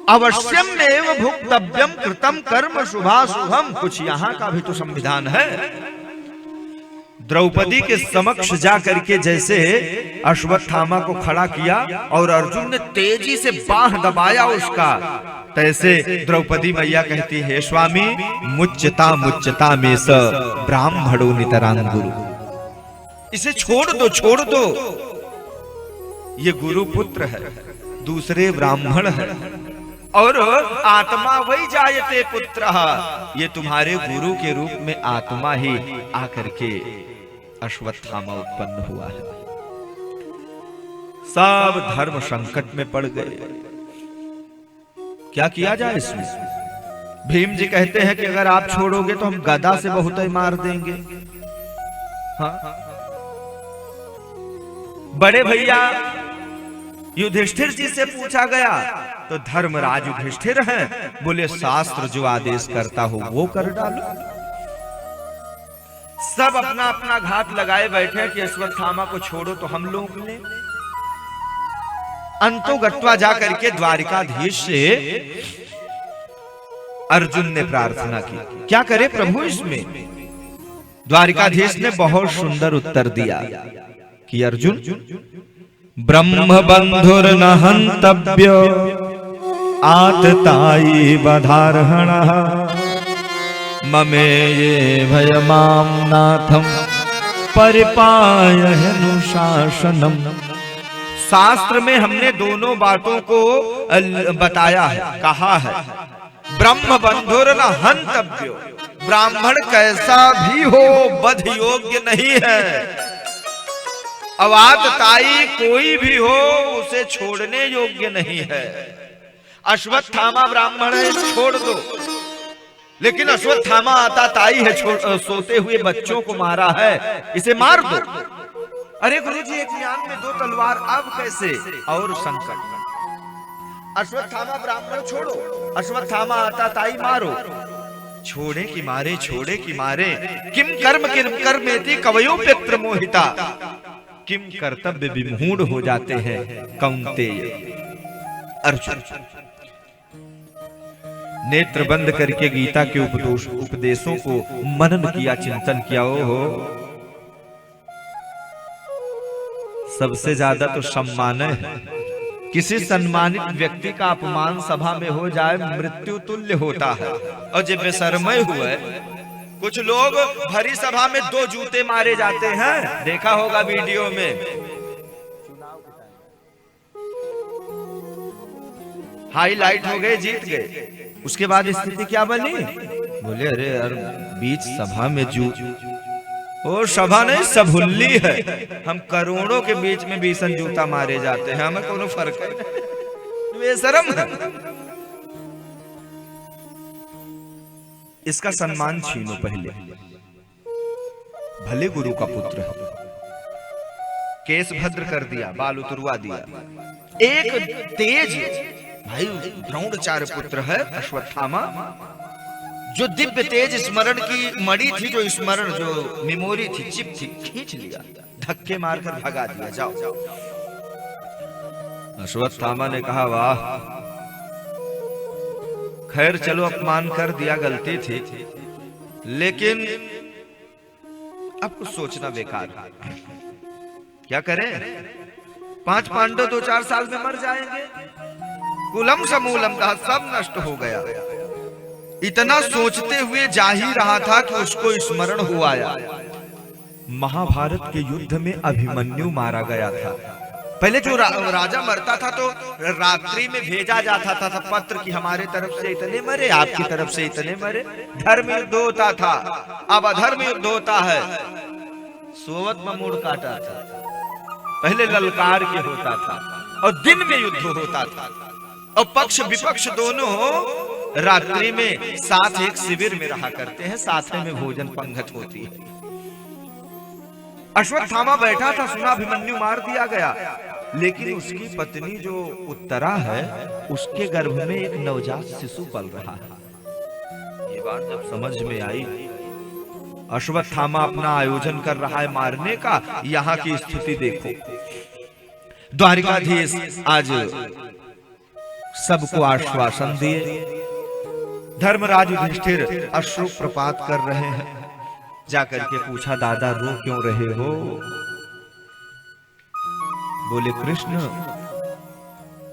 अवश्यमेव भुक्तव्यम कृतम कर्म शुभाशुभम, कुछ यहां का भी तो संविधान है। द्रौपदी के समक्ष जा करके जैसे अश्वत्थामा को खड़ा किया और अर्जुन ने तेजी से बाह दबाया उसका, तैसे द्रौपदी मैया कहती है, स्वामी मुच्यता मुच्यता में स ब्राह्मणो नितरांगुरु, इसे छोड़ दो छोड़ दो, ये गुरु पुत्र है, दूसरे ब्राह्मण है और आत्मा वही जायते पुत्र, ये तुम्हारे गुरु के रूप में आत्मा ही आकर के अश्वत्थामा उत्पन्न हुआ है। सब धर्म संकट में पड़ गए, क्या किया जाए इसमें। भीम जी कहते हैं कि अगर आप छोड़ोगे तो हम गदा से बहुत ही मार देंगे। हाँ? बड़े भैया युधिष्ठिर जी से पूछा गया तो धर्मराज युधिष्ठिर हैं, बोले शास्त्र जो आदेश करता हो वो कर डालो। सब अपना अपना घात लगाए बैठे कि अश्वत्थामा को छोड़ो तो हम लोग ले। अंतो गत्वा जा करके द्वारिकाधीश से अर्जुन ने प्रार्थना की, क्या करे प्रभु इसमें। द्वारिकाधीश ने बहुत सुंदर उत्तर दिया, कि अर्जुन ब्रह्म बंधुर न हंतव्य आतताई बधारहण ममे ये भयमाम नाथम परिपायनुशासनम। शास्त्र में हमने दोनों बातों को बताया है, कहा है। ब्रह्म बंधुर न हंतव्यो, ब्राह्मण कैसा भी हो वध योग्य नहीं है। अवातताई कोई भी हो उसे छोड़ने योग्य नहीं है। अश्वत्थामा ब्राह्मण है, छोड़ दो, लेकिन अश्वत्थामा आतताई है, सोते हुए बच्चों को मारा है, इसे मार दो। अरे गुरुजी, एक म्यान में दो तलवार, अब कैसे? और संकट। अश्वत्थामा ब्राह्मण छोड़ो, अश्वत्थामा आतताई मारो। छोड़े कि मारे, छोड़े कि मारे। किम कर्मेति कवयो व्यत्र मोहिता, किम कर्तव्य विमूढ़ हो जाते हैं कौन्तेय। अर्जुन नेत्र बंद करके गीता के उपदेशों को मनन किया, चिंतन किया। हो सबसे ज्यादा तो सम्मान है। किसी सम्मानित व्यक्ति का अपमान सभा में हो जाए मृत्यु तुल्य होता है। और जब बेशर्मय हुए, कुछ लोग भरी सभा में 2 जूते मारे जाते हैं, देखा होगा वीडियो में। हाईलाइट हो गए, जीत गए, उसके बाद स्थिति क्या बनी? बोले अरे यार, बीच सभा में ओ सभा नहीं, सबहुल्ली है। हम करोड़ों के बीच में 20 जूता मारे जाते हैं, हमें कोनो फर्क है? बेशरम है। इसका सम्मान छीनो पहले। भले गुरु का पुत्र है, केस भद्र कर दिया, बाल उतरवा दिया। एक तेज भाई द्रोणाचार्य पुत्र है अश्वत्थामा, जो दिव्य तेज स्मरण की मणि थी, जो स्मरण, जो मेमोरी थी, चिप थी, खींच लिया, धक्के मारकर भगा दिया। जाओ। अश्वत्थामा ने कहा वाह, खैर चलो, अपमान कर दिया, गलती थी, लेकिन अब कुछ सोचना बेकार है। क्या करें? 5 पांडव 2-4 साल में मर जाएंगे, कुलम समूलम का सब नष्ट हो गया। इतना सोचते हुए जा ही रहा था कि उसको स्मरण हुआ महाभारत के युद्ध में अभिमन्यु मारा गया था। पहले जो राजा मरता था तो रात्रि में भेजा जाता था पत्र कि हमारे तरफ से इतने मरे, आपकी तरफ से इतने मरे। धर्म युद्ध होता था, अब अधर्म युद्ध होता है। सोवत में मुड़ काटा था, पहले ललकार के होता था, और दिन में युद्ध होता था, और पक्ष विपक्ष दोनों रात्रि में साथ एक शिविर में रहा करते हैं, साथ में भोजन पंगत होती है। अश्वत्थामा बैठा था, सुना अभिमन्यु मार दिया गया, लेकिन उसकी पत्नी जो उत्तरा है, उसके गर्भ में एक नवजात शिशु पल रहा है। ये बात जब समझ में आई, अश्वत्थामा अपना आयोजन कर रहा है मारने का। यहाँ की स्थिति देखो, द्वारिकाधीश आज सबको आश्वासन दिए, धर्मराज युधिष्ठिर अश्रु प्रपात कर रहे हैं। जाकर के पूछा, दादा रो क्यों रहे हो? बोले, कृष्ण,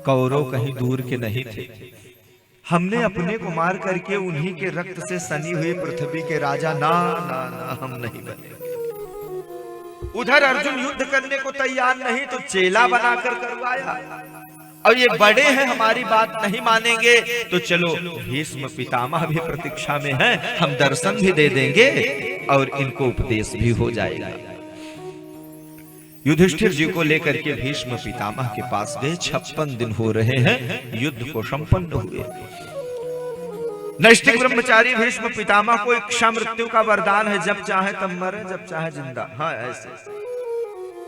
कौरव कहीं दूर के नहीं थे, हमने अपने को मार करके उन्हीं के रक्त से सनी हुई पृथ्वी के राजा ना ना ना हम नहीं बनेंगे। उधर अर्जुन युद्ध करने को तैयार नहीं, तो चेला बनाकर करवाया, और ये बड़े हैं, हमारी बात नहीं मानेंगे, तो चलो भीष्म पितामह भी प्रतीक्षा में हैं, हम दर्शन भी दे देंगे और इनको उपदेश भी हो जाएगा। युधिष्ठिर जी को लेकर के भीष्म पितामह के पास गए। 56 दिन हो रहे हैं, युद्ध को संपन्न हुए। नैष्ठिक ब्रह्मचारी भीष्म पितामह को इच्छा मृत्यु का वरदान है, जब चाहे तब मरे, जब चाहे जिंदा। हाँ, ऐसे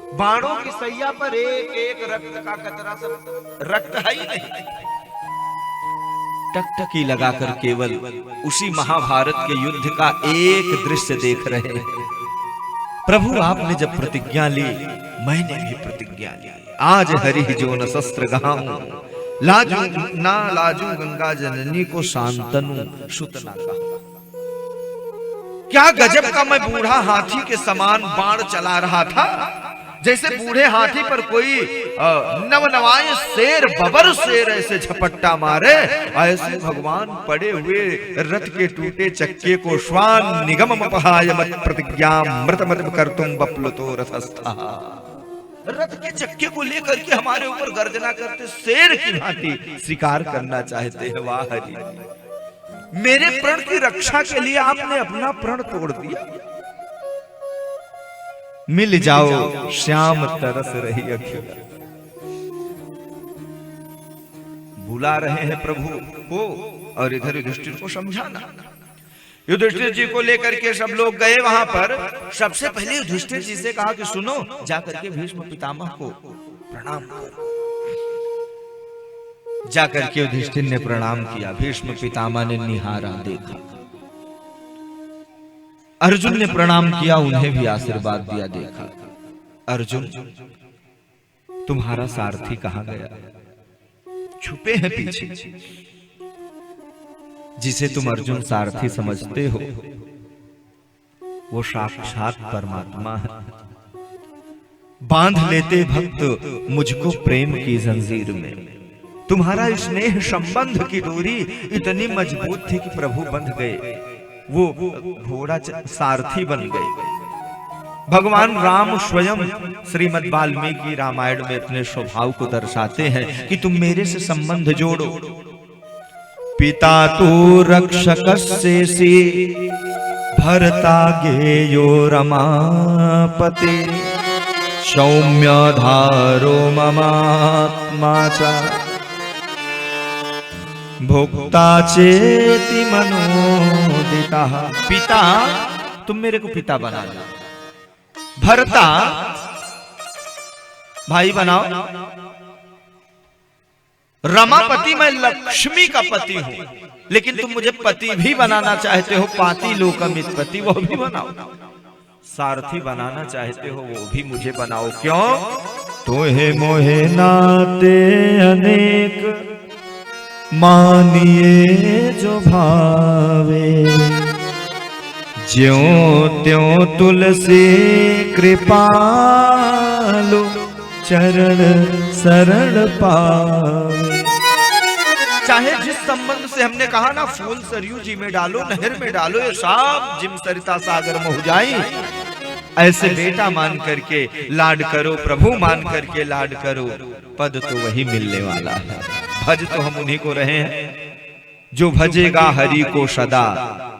बाणों की सैया पर एक एक रक्त का कतरा, सब रक्त है ही नहीं। टकटकी लगाकर केवल उसी महाभारत के युद्ध का एक दृश्य देख रहे हैं। प्रभु, आपने जब प्रतिज्ञा ली, मैंने भी प्रतिज्ञा ली, आज हरि जो न शस्त्र गाऊं, लाजू ना लाजू गंगा जननी को शांतनु सुतना का। क्या गजब का मैं बूढ़ा हाथी के समान बाण चला रहा था, जैसे बूढ़े हाथी पर कोई नवनवाए शेर बबर शेर ऐसे झपट्टा मारे, ऐसे भगवान पड़े हुए रथ के टूटे चक्के को श्वान निगम अपहाय मत प्रतिज्ञा मृत मत कर्तुम बप्लुतो रथस्था, रथ के चक्के को लेकर के हमारे ऊपर गर्जना करते शेर की भांति शिकार करना चाहते हैं। वाह हरि, मेरे प्रण की रक्षा के लिए आपने अपना प्रण तोड़ दिया। मिल जाओ श्याम तरस रही अखियां, बुला रहे हैं प्रभु को और इधर युधिष्ठिर को समझाना। युधिष्ठिर जी को लेकर के सब लोग गए वहां पर। सबसे पहले युधिष्ठिर जी से कहा कि सुनो, जाकर के भीष्म पितामह को प्रणाम करो। जाकर के युधिष्ठिर ने प्रणाम किया। भीष्म पितामह ने निहारा, देखा। अर्जुन ने प्रणाम किया, उन्हें भी आशीर्वाद दिया, देखा। अर्जुन, तुम्हारा सारथी कहां गया? छुपे हैं पीछे। जिसे तुम अर्जुन सारथी समझते हो वो साक्षात परमात्मा है। बांध लेते भक्त मुझको प्रेम की जंजीर में। तुम्हारा स्नेह संबंध की डोरी इतनी मजबूत थी कि प्रभु बंध गए, वो घोड़ा सारथी बन गए। भगवान राम स्वयं श्रीमद् वाल्मीकि रामायण में अपने स्वभाव को दर्शाते हैं कि तुम मेरे से संबंध जोड़ो। पिता तू रक्षकस्येसि भर्ता गेयो रमापते सौम्य धारो ममात्मा च भोक्ता चेति मनोदिता। पिता, तुम मेरे को पिता बना दो। भर्ता, भाई बनाओ। रमापति, मैं लक्ष्मी का पति हूं, लेकिन तुम मुझे पति भी बनाना चाहते हो। पाति लोकमित पति, वो भी बनाओ। सारथी बनाना चाहते हो, वो भी मुझे बनाओ। क्यों? तोहे मोहे नाते अनेक मानिए जो भावे ज्यों त्यों तुलसी कृपालु चरण शरण पावे। चाहे जिस संबंध से हमने कहा ना, फूल सरयू जी में डालो, नहर में डालो, ये सब जिम सरिता सागर में हो जाए, ऐसे बेटा मान करके लाड करो, प्रभु मान करके लाड करो, पद तो वही मिलने वाला है। भज तो हम उन्हीं को रहे हैं। जो भजेगा हरि को सदा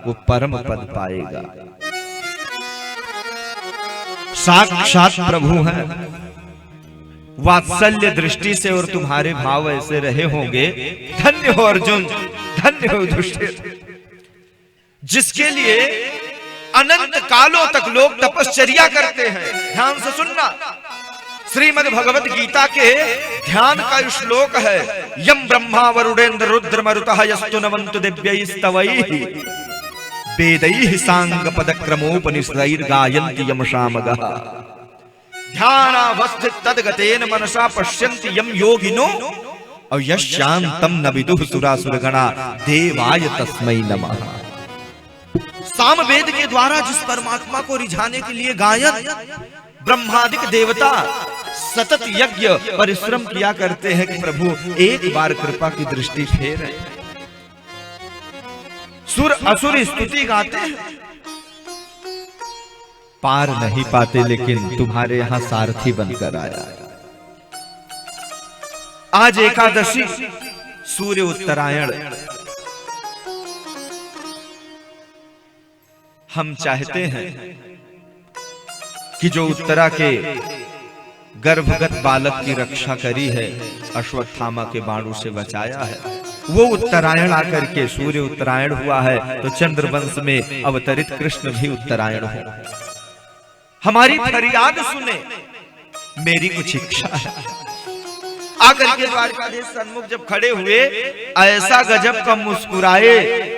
वो परम पद पाएगा। साक्षात प्रभु हैं। वात्सल्य दृष्टि से और तुम्हारे भाव ऐसे रहे होंगे। धन्य हो अर्जुन, धन्य हो युधिष्ठिर, जिसके लिए अनंत कालों तक लोग तपश्चर्या करते हैं। ध्यान से सुनना, श्रीमद् भगवत गीता के ध्यान का श्लोक है। यम ब्रह्मा वरुणेन्द्र रुद्र मरुतः यस्तु नवन्तु दिव्यैस्तवैः वेदैः सांग पदक्रमोपनिषदैर् गायन्ति यम सामगः ध्यानावस्थित तद्गतेन मनसा पश्यन्ति यम योगिनो और यश्शान्तं न विदुः सुरासुरगणा देवाय तस्मै नमः। सामवेद के द्वारा जिस परमात्मा को रिझाने के लिए गायन ब्रह्मादिक देवता सतत यज्ञ परिश्रम किया करते हैं कि प्रभु एक बार कृपा की दृष्टि फेर। सुर असुर स्तुति गाते हैं, पार नहीं पाते, लेकिन तुम्हारे यहां सारथी बनकर आया। आज एकादशी, सूर्य उत्तरायण। हम चाहते हैं कि जो उत्तरा के गर्भगत बालक की रक्षा करी है, अश्वत्थामा के बाणों से बचाया है, वो उत्तरायण आकर के सूर्य उत्तरायण हुआ है, तो चंद्रवंश में अवतरित कृष्ण भी उत्तरायण हो। हमारी फरियाद सुने, मेरी कुछ इच्छा है। आकर के द्वारकाधीश सन्मुख जब खड़े हुए, ऐसा गजब का मुस्कुराए,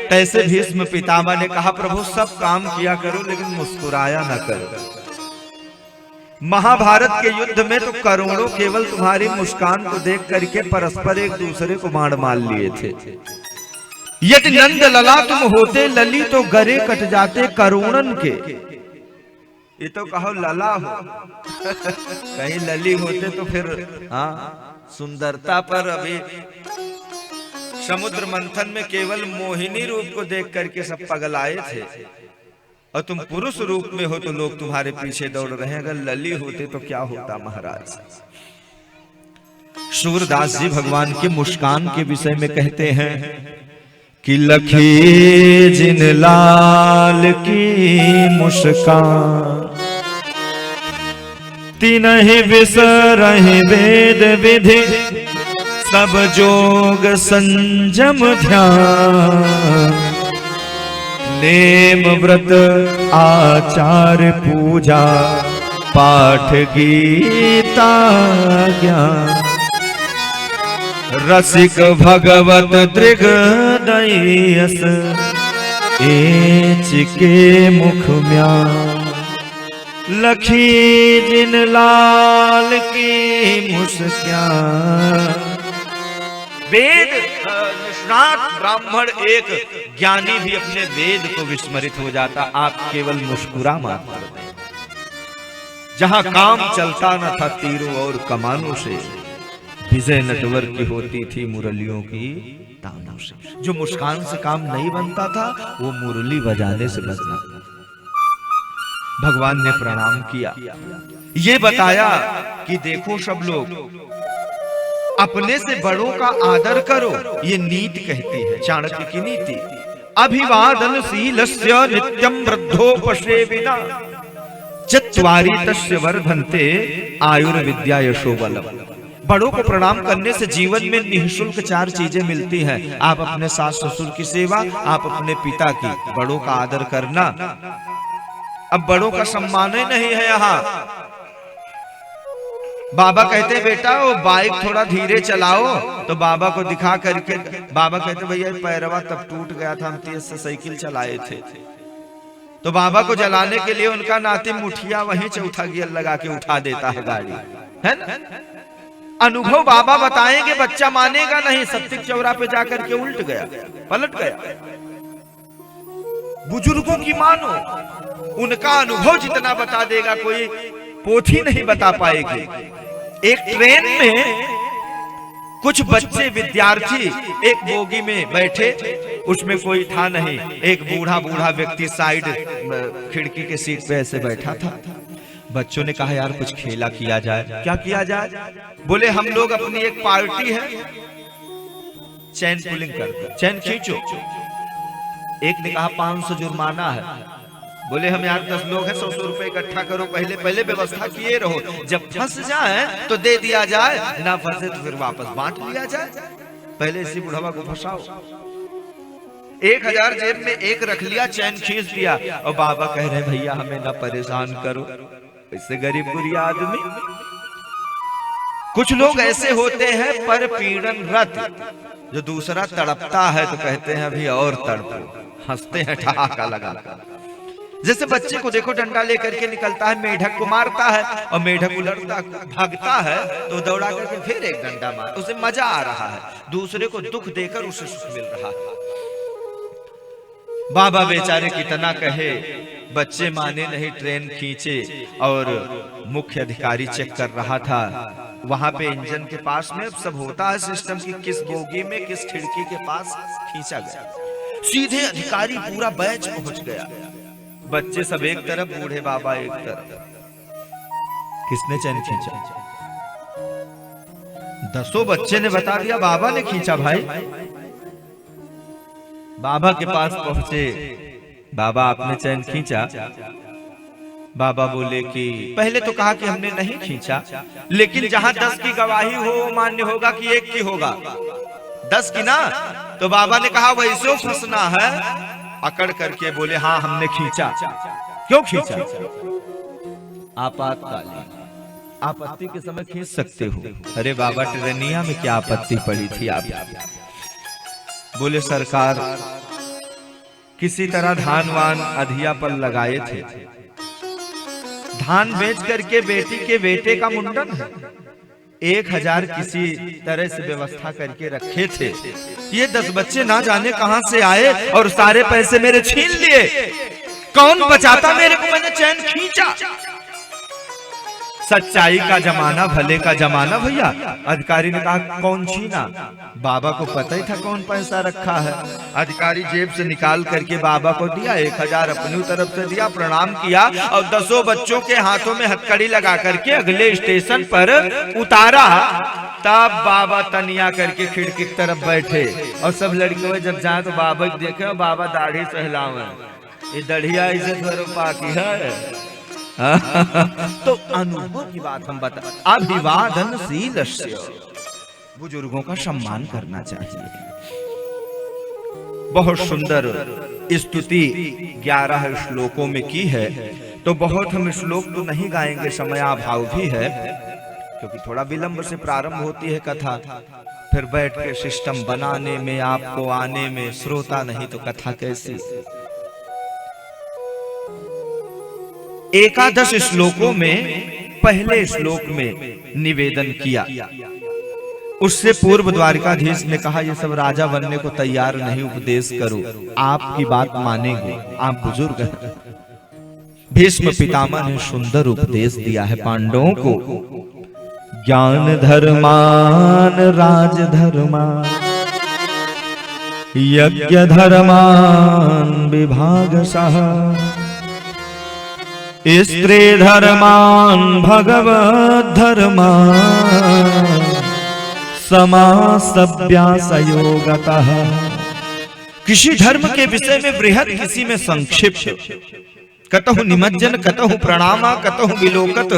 तैसे भीष्म पितामह ने कहा, प्रभु सब काम किया करो लेकिन मुस्कुराया न करो। महाभारत के युद्ध में तो करोड़ों केवल तुम्हारी मुस्कान को देख करके परस्पर एक दूसरे को बाण मार लिए थे। यदि नंद लला तुम होते लली तो गरे कट जाते करोड़न के। ये तो कहो लला हो कहीं लली होते तो फिर हाँ सुंदरता पर अभी समुद्र मंथन में केवल मोहिनी रूप को देख करके सब पगलाए थे, और तुम पुरुष रूप में हो तो लोग तुम्हारे पीछे दौड़ रहे हैं। अगर लली होते तो क्या होता महाराज। सूरदास जी भगवान के मुस्कान के विषय में कहते हैं कि लखी जिन लाल की मुस्कान तिनहि बिसरहि वेद विधि सब जोग संजम ध्यान नेम व्रत आचार पूजा पाठ गीता ज्ञान रसिक भगवत दृगदयस एच के मुख म्यान लखी जिन लाल की मुस्कान। वेद निष्णात ब्राह्मण एक ज्ञानी भी अपने वेद को विस्मरित हो जाता, आप केवल मुस्कुरा मात्र दें। जहां काम चलता न था तीरों और कमानों से, विजय नटवर की होती थी मुरलियों की तानों से। जो मुस्कान से काम नहीं बनता था वो मुरली बजाने से बजना। भगवान ने प्रणाम किया, ये बताया कि देखो सब लोग अपने से बड़ों का आदर करो, ये नीति कहती है, चाणक्य की नीति। अभिवादनशीलस्य नित्यं वृद्धोपसेविना चत्वारि तस्य वर्धन्ते आयुर्विद्या यशो बलम्। बड़ों को प्रणाम करने से जीवन में निःशुल्क 4 चीजें मिलती हैं। आप अपने सास ससुर की सेवा, आप अपने पिता की, बड़ों का आदर करना। अब बड़ों का सम्मान ही नहीं है यहाँ। बाबा कहते बेटा वो बाइक थोड़ा धीरे चलाओ, तो बाबा को दिखा करके बाबा कहते भैया पैरवा तब टूट गया था, हम तेज से साइकिल चलाए थे। तो बाबा को जलाने के लिए उनका नाती मुठिया वहीं चौथा गियर लगा के उठा देता है गाड़ी, है ना। अनुभव बाबा बताएंगे, बच्चा मानेगा नहीं। सत्तिक चौरा पे जाकर के उल्ट गया, पलट गया। बुजुर्गों की मानो, उनका अनुभव जितना बता देगा कोई पोथी नहीं बता पाएगी। एक ट्रेन में कुछ बच्चे विद्यार्थी एक बोगी में बैठे, उसमें कोई था नहीं। एक बूढ़ा व्यक्ति साइड खिड़की के सीट पे ऐसे बैठा था। बच्चों ने कहा यार कुछ खेला किया जाए। क्या किया जाए? बोले हम लोग अपनी एक पार्टी है, चैन पुलिंग करते, चैन खींचो। एक ने कहा 500 जुर्माना है। बोले हम यार 10 लोग हैं, 100 रुपए इकट्ठा करो, पहले व्यवस्था किए रहो, जब फंस जाए तो दे दिया जाए, ना फंसे तो फिर वापस बांट लिया जाए। पहले इसी बुढ़वा को फंसाओ। 1000 जेब में एक रख लिया, चैन खींच दिया। और बाबा कह रहे भैया हमें ना परेशान करो, इससे गरीब गुरिया आदमी। कुछ लोग ऐसे होते हैं पर पीड़न रत, जो दूसरा तड़पता है तो कहते हैं अभी और तड़पो, हंसते हैं ठहाका लगाकर। जैसे बच्चे को देखो डंडा लेकर के निकलता है, मेढक को मारता है और मेढक उलटता भागता है तो दौड़ा करके फिर एक डंडा मार, उसे मजा आ रहा है, दूसरे को दुख देकर उसे सुख मिल रहा है। बाबा बेचारे कितना कहे, बच्चे माने नहीं, ट्रेन खींचे और मुख्य अधिकारी चेक कर रहा था। वहां पे इंजन के पास में सब होता है सिस्टम की, किस बोगी में किस खिड़की के पास खींचा गया। सीधे अधिकारी पूरा बैच पहुंच गया। बच्चे सब एक तरफ, बूढ़े बाबा एक तरफ। किसने चैन खींचा? 10 बच्चे ने बता दिया बाबा ने खींचा। भाई बाबा के पास पहुंचे, बाबा आपने चैन खींचा? बाबा बोले कि पहले तो कहा कि हमने नहीं खींचा, लेकिन जहां 10 की गवाही हो मान्य होगा कि एक की होगा, 10 की ना। तो बाबा ने कहा वैसे फंसना है। अकड़ करके बोले हाँ हमने खींचा। क्यों खींचा? आपातकालीन, आपत्ति के समय खींच सकते हो। अरे बाबा ट्रेनिया में क्या आपत्ति पड़ी थी आप? बोले सरकार किसी तरह धान वान अधिया पर लगाए थे, धान बेच करके बेटी के बेटे का मुंडन है, 1000 किसी तरह से व्यवस्था करके रखे थे। ये 10 बच्चे ना जाने कहां से आए और सारे पैसे मेरे छीन लिए। कौन बचाता मेरे को, मैंने चैन खींचा। सच्चाई का जमाना, भले का जमाना भैया। अधिकारी ने कहा कौन छीना? बाबा को पता ही था कौन पैसा रखा है। अधिकारी जेब से निकाल करके बाबा को दिया, 1000 अपनी तरफ से दिया, प्रणाम किया और 10 बच्चों के हाथों में हथकड़ी लगा करके अगले स्टेशन पर उतारा। तब बाबा तनिया करके खिड़की की तरफ बैठे और सब लड़कियों जब जाए तो बाबा देखे और बाबा दाढ़ी से हिलावे, ये दढ़िया इज्जत भरोपा की है। तो अनुभव की बात हम बता, अभिवादनशील बुजुर्गों का सम्मान करना चाहिए। बहुत सुंदर स्तुति 11 श्लोकों में की है, तो बहुत हम श्लोक तो नहीं गाएंगे, समयाभाव भी है, क्योंकि थोड़ा विलंब से प्रारंभ होती है कथा। फिर बैठ के सिस्टम बनाने में, आपको आने में, श्रोता नहीं तो कथा कैसी। 11 श्लोकों में पहले श्लोक में निवेदन किया। उससे पूर्व द्वारिकाधीश ने कहा ये सब राजा बनने को तैयार नहीं, उपदेश करो, आपकी बात मानेंगे, आप बुजुर्ग हैं। भीष्म पितामह ने सुंदर उपदेश दिया है पांडवों को। ज्ञान धर्मान राज धर्मान यज्ञ धर्मान विभागशः स्त्री धर्मान भगवत धर्मान समासव्यासयोगतः। किसी धर्म के विषय में बृहद, किसी में संक्षिप्त, कतहु निमज्जन, कतहु प्रणामा, कतहु विलोकत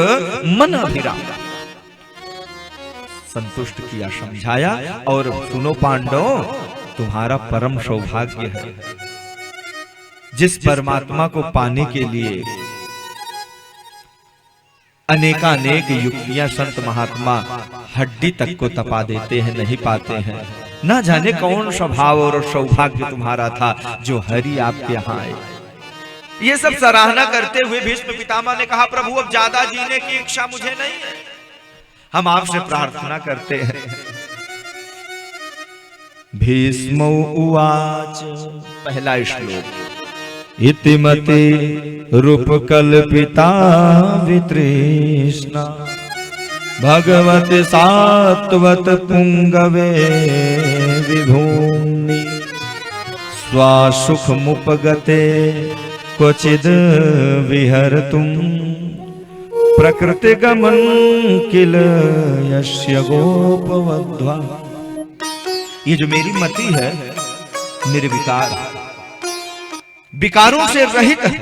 मन अभिराम। संतुष्ट किया, समझाया। और सुनो पांडव, तुम्हारा परम सौभाग्य है, जिस परमात्मा को पाने के लिए अनेकानेक युक्तियां संत महात्मा हड्डी तक को तपा देते हैं, नहीं पाते हैं। ना जाने कौन स्वभाव और सौभाग्य तुम्हारा था जो हरि आपके यहाँ आए। ये सब सराहना करते हुए भीष्म पितामह ने कहा, प्रभु अब ज्यादा जीने की इच्छा मुझे नहीं है, हम आपसे प्रार्थना करते हैं। भीष्म उवाच, पहला श्लोक। इतिमते रूपकल्पिता वितृष्णा भगवते सात्वत पुंगवे विभूमि स्वासुखमुपगते क्वचिद् विहर्तुं प्रकृतिगमन किल यस्य गोपवध्वा। ये जो मेरी मति है निर्विकार, विकारों से रहित है,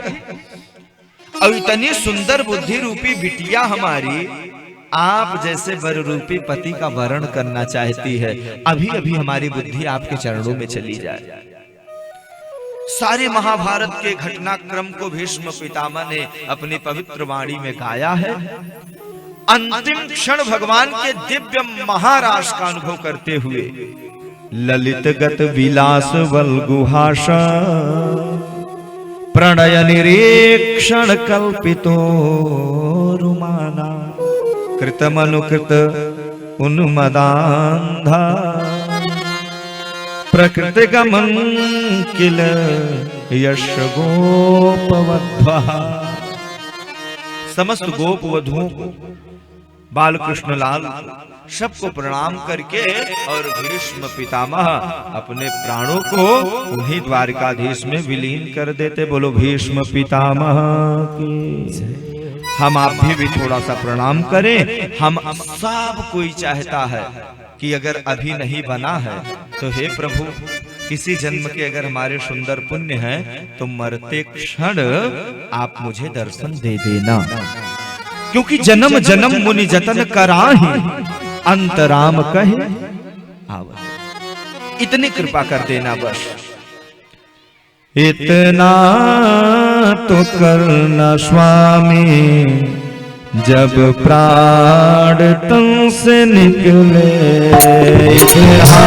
और इतनी सुंदर बुद्धि रूपी बिटिया हमारी आप जैसे वर रूपी पति का वरण करना चाहती है। अभी अभी हमारी बुद्धि आपके चरणों में चली जाए। सारे महाभारत के घटनाक्रम को भीष्म पितामह ने अपनी पवित्र वाणी में गाया है। अंतिम क्षण भगवान के दिव्य महाराज का अनुभव करते हुए ललित गत विलास वल्गुहास प्रणय निरीक्षण कल्पितो रुमाना कृतमनुकृत उन्मदान्धा प्रकृति गमन किल यश गोपवध्वा। समस्त गोप वधुओं को, बाल कृष्ण लाल सबको प्रणाम करके और भीष्म पितामह अपने प्राणों को उन्हीं द्वारिकाधीश में विलीन कर देते। बोलो भीष्म पितामह की। हम आप भी थोड़ा सा प्रणाम करें। हम सब कोई चाहता है कि अगर अभी नहीं बना है तो हे प्रभु, किसी जन्म के अगर हमारे सुंदर पुण्य हैं तो मरते क्षण आप मुझे दर्शन दे देना, क्योंकि जन्म जन्म मुनि जतन कराहि अंतराम कहे आवत। इतनी कृपा कर देना बस। इतना तो करना स्वामी जब प्राण तन से निकले। इतना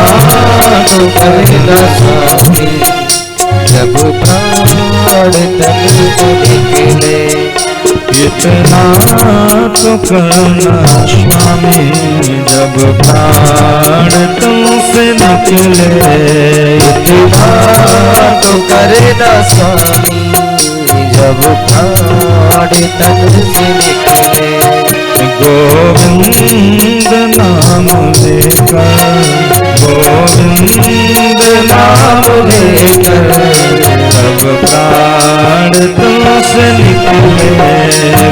तो करना स्वामी जब प्राण तन से निकले। इतना तो करना स्वामी जब प्राण तुमसे निकले। इतना तो करना स्वामी जब प्राण तन से निकले। गोविंद नाम लेकर, गोविंद नाम लेकर, तब प्राण तुमसे निकले।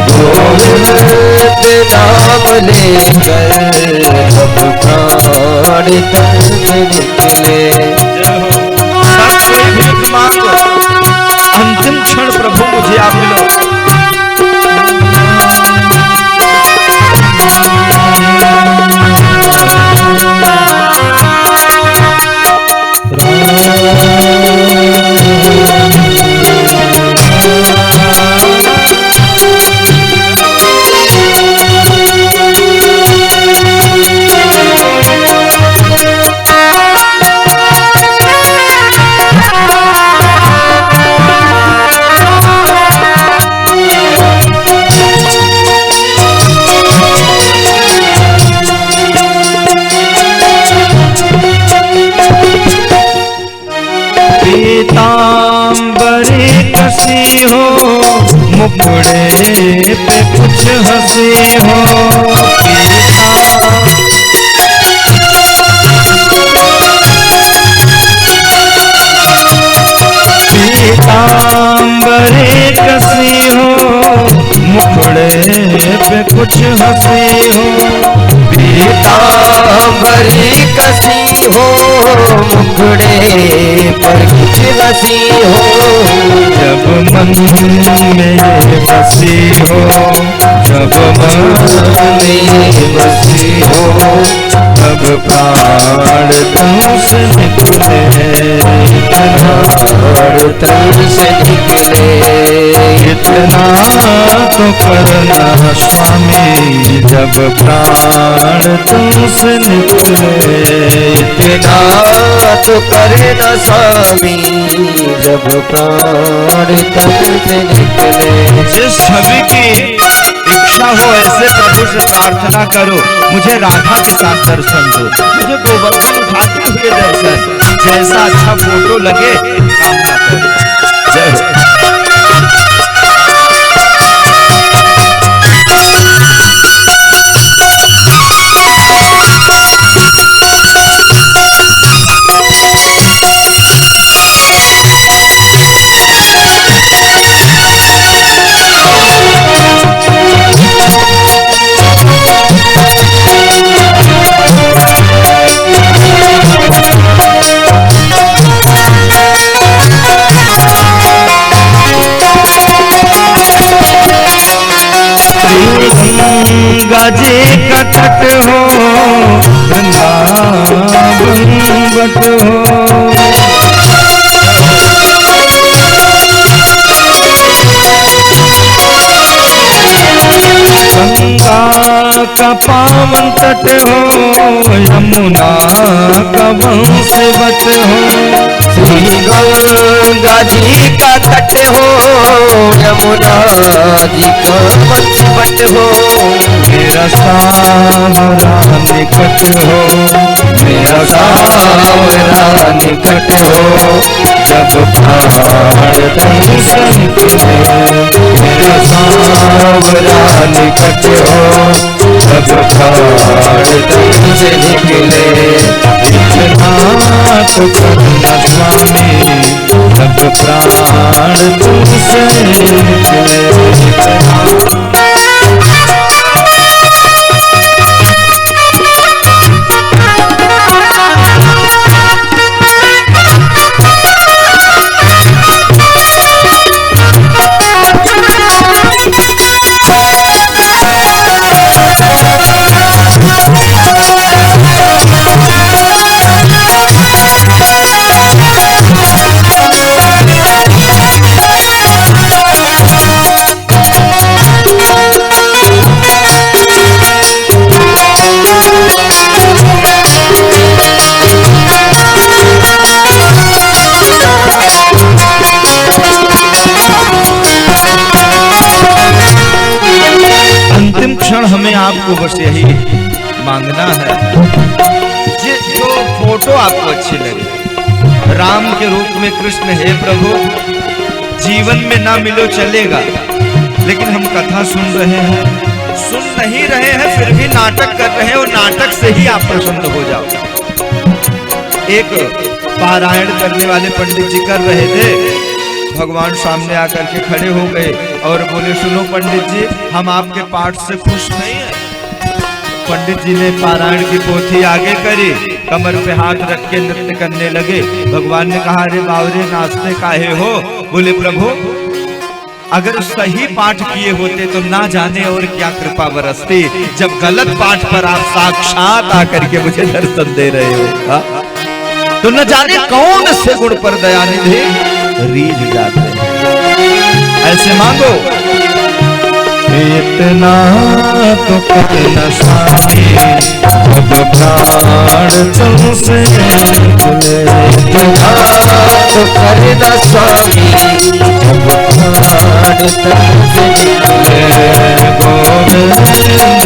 गोविंद नाम लेकर जब प्राण तन से निकले। अंतिम क्षण प्रभु मुझे आप मिलो। पीतांबरी कसी हो, मुखड़े पे कुछ हंसी हो। पीतांबरी कसी हो, मुखड़े पे कुछ हंसी हो। पीतांबरी कसी हो, मुखड़े पर कुछ हंसी हो। जब मन में बसी हो, जब मन में बसी हो, तब प्राण तन से निकले। प्राण तन से निकले। इतना तो करना स्वामी, जब प्राण तुमसे निकले। इतना तो करना स्वामी, जब प्राण तन से निकले। जिस छवि की इच्छा हो ऐसे प्रभु से प्रार्थना करो, मुझे राधा के साथ दर्शन दो, मुझे गोवर्धन उठाते हुए दर्शन, जैसा अच्छा फोटो लगे कामना करो। जय हो। गंगा जी का तट हो, वृंदावन बट हो। गंगा का पावन तट हो, यमुना का वंश बट हो। श्री गंगा जी का तट हो, यमुना जी का वंश बट हो। मेरा सावरा निकट हो, मेरा सावरा निकट हो, जब प्राण तन से निकले। मेरा सावरा निकट हो, जब प्राण तन से निकले। इतना तो करना स्वामी, जब प्राण तुमसे निकले। हमें आपको बस यही मांगना है, जो फोटो आपको अच्छी लगे, राम के रूप में कृष्ण हे प्रभु, जीवन में ना मिलो चलेगा, लेकिन हम कथा सुन रहे हैं, सुन नहीं रहे हैं फिर भी नाटक कर रहे हैं, और नाटक से ही आप प्रसन्न हो जाओ। एक पारायण करने वाले पंडित जी कर रहे थे, भगवान सामने आकर के खड़े हो गए और बोले, सुनो पंडित जी, हम आपके पाठ से खुश नहीं हैं। पंडित जी ने पारायण की पोथी आगे करी, कमर पे हाथ रख के नृत्य करने लगे। भगवान ने कहा, अरे बावरे नाचते काहे हो? बोले, प्रभु अगर सही पाठ किए होते तो ना जाने और क्या कृपा बरसती, जब गलत पाठ पर आप साक्षात आकर के मुझे दर्शन दे रहे हो, हा? तो न जाने कौन से गुण पर दयानिधि रीझ जाते हैं। ऐसे मांगो, इतना तो करना स्वामी, जब प्राण तुमसे खुले, इतना तो करना स्वामी, जब प्राण तुमसे खुले, गोविंद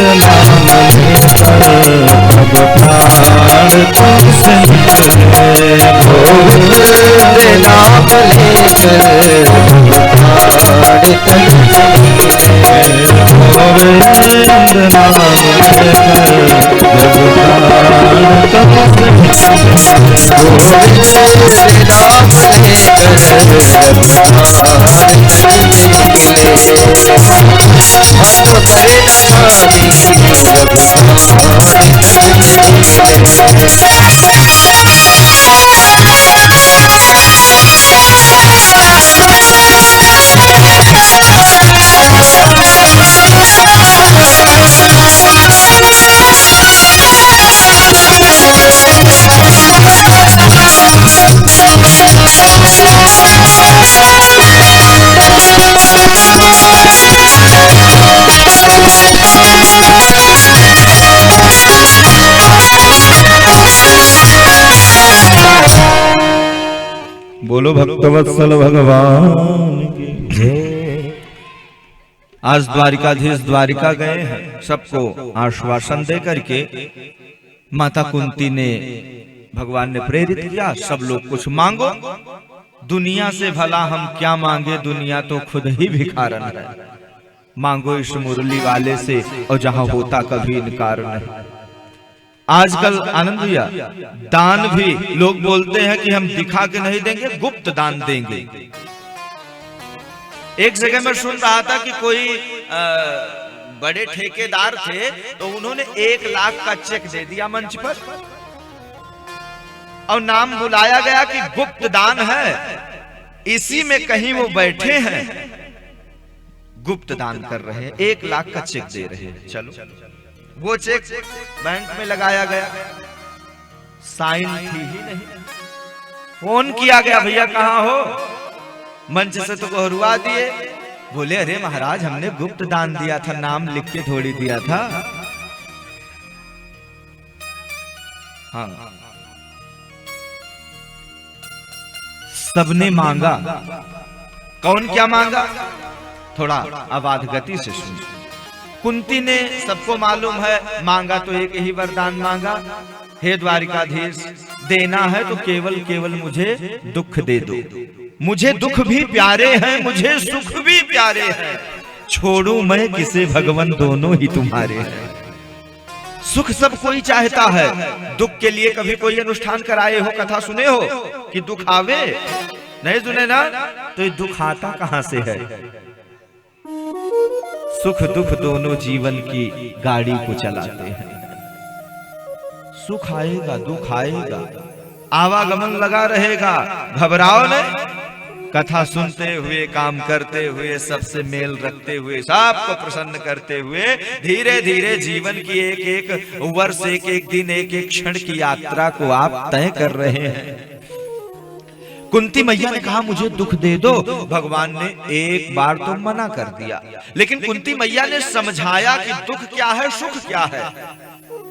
नाम लेकर जब प्राण तुमसे खुले, गोविंद नाम लेकर प्राण तुमसे खुले, गोविंद नाम लेकर जब प्राण तुमसे गोविंद नाम लेकर जब प्राण तुमसे खुले, हम तो करे न स्वामी, जब प्राण तुमसे बोलो भक्तवत्सल भगवान की जय। आज द्वारिकाधीश द्वारिका गए हैं, सबको आश्वासन दे करके माता कुंती ने, भगवान ने प्रेरित किया, सब लोग कुछ मांगो, दुनिया से भला हम क्या मांगे, दुनिया तो खुद ही भिखारन है, मांगो इस मुरली वाले से, और जहां होता कभी इनकार नहीं। आजकल आनंद भैया, दान भी लोग बोलते हैं कि हम दिखा के नहीं देंगे, गुप्त दान देंगे। एक जगह मैं सुन रहा था कि कोई बड़े ठेकेदार थे, तो उन्होंने 1 लाख का चेक दे दिया मंच पर, और नाम बुलाया गया कि गुप्त दान है, इसी में कहीं वो बैठे हैं, गुप्त दान कर रहे हैं, 1 लाख का चेक दे रहे हैं। चलो, वो चेक बैंक में लगाया गया, साइन थी ही नहीं, फोन किया गया, भैया कहाँ हो? मंच से तो गौरवा दिए, बोले, अरे महाराज हमने गुप्त दान दिया था, नाम लिख के थोड़ी दिया था। हाँ, सबने मांगा, कौन क्या मांगा, थोड़ा आवाज गति से सुन। कुंती ने, सबको मालूम है, मांगा तो एक ही वरदान मांगा, हे द्वारिकाधीश, देना है तो केवल केवल मुझे दुख दे दो, मुझे दुख भी प्यारे हैं, मुझे सुख भी प्यारे हैं, छोड़ू मैं किसे भगवान, दोनों ही तुम्हारे हैं। सुख सब कोई चाहता है, दुख के लिए कभी कोई अनुष्ठान कराए हो, कथा सुने हो कि दुख आवे? नहीं सुने ना, तो ये दुख आता कहां से है? सुख दुख दोनों जीवन की गाड़ी को चलाते हैं, सुख आएगा दुख आएगा, आवागमन लगा रहेगा, घबराओ नहीं। कथा सुनते हुए, काम करते हुए, सबसे मेल रखते हुए, सबको प्रसन्न करते हुए, धीरे धीरे जीवन की एक एक वर्ष, एक एक दिन, एक एक क्षण की यात्रा को आप तय कर रहे हैं। कुंती मैया ने कहा मुझे दुख दे दो, भगवान ने एक बार तो मना कर दिया, लेकिन कुंती मैया ने समझाया कि दुख क्या है, सुख क्या है।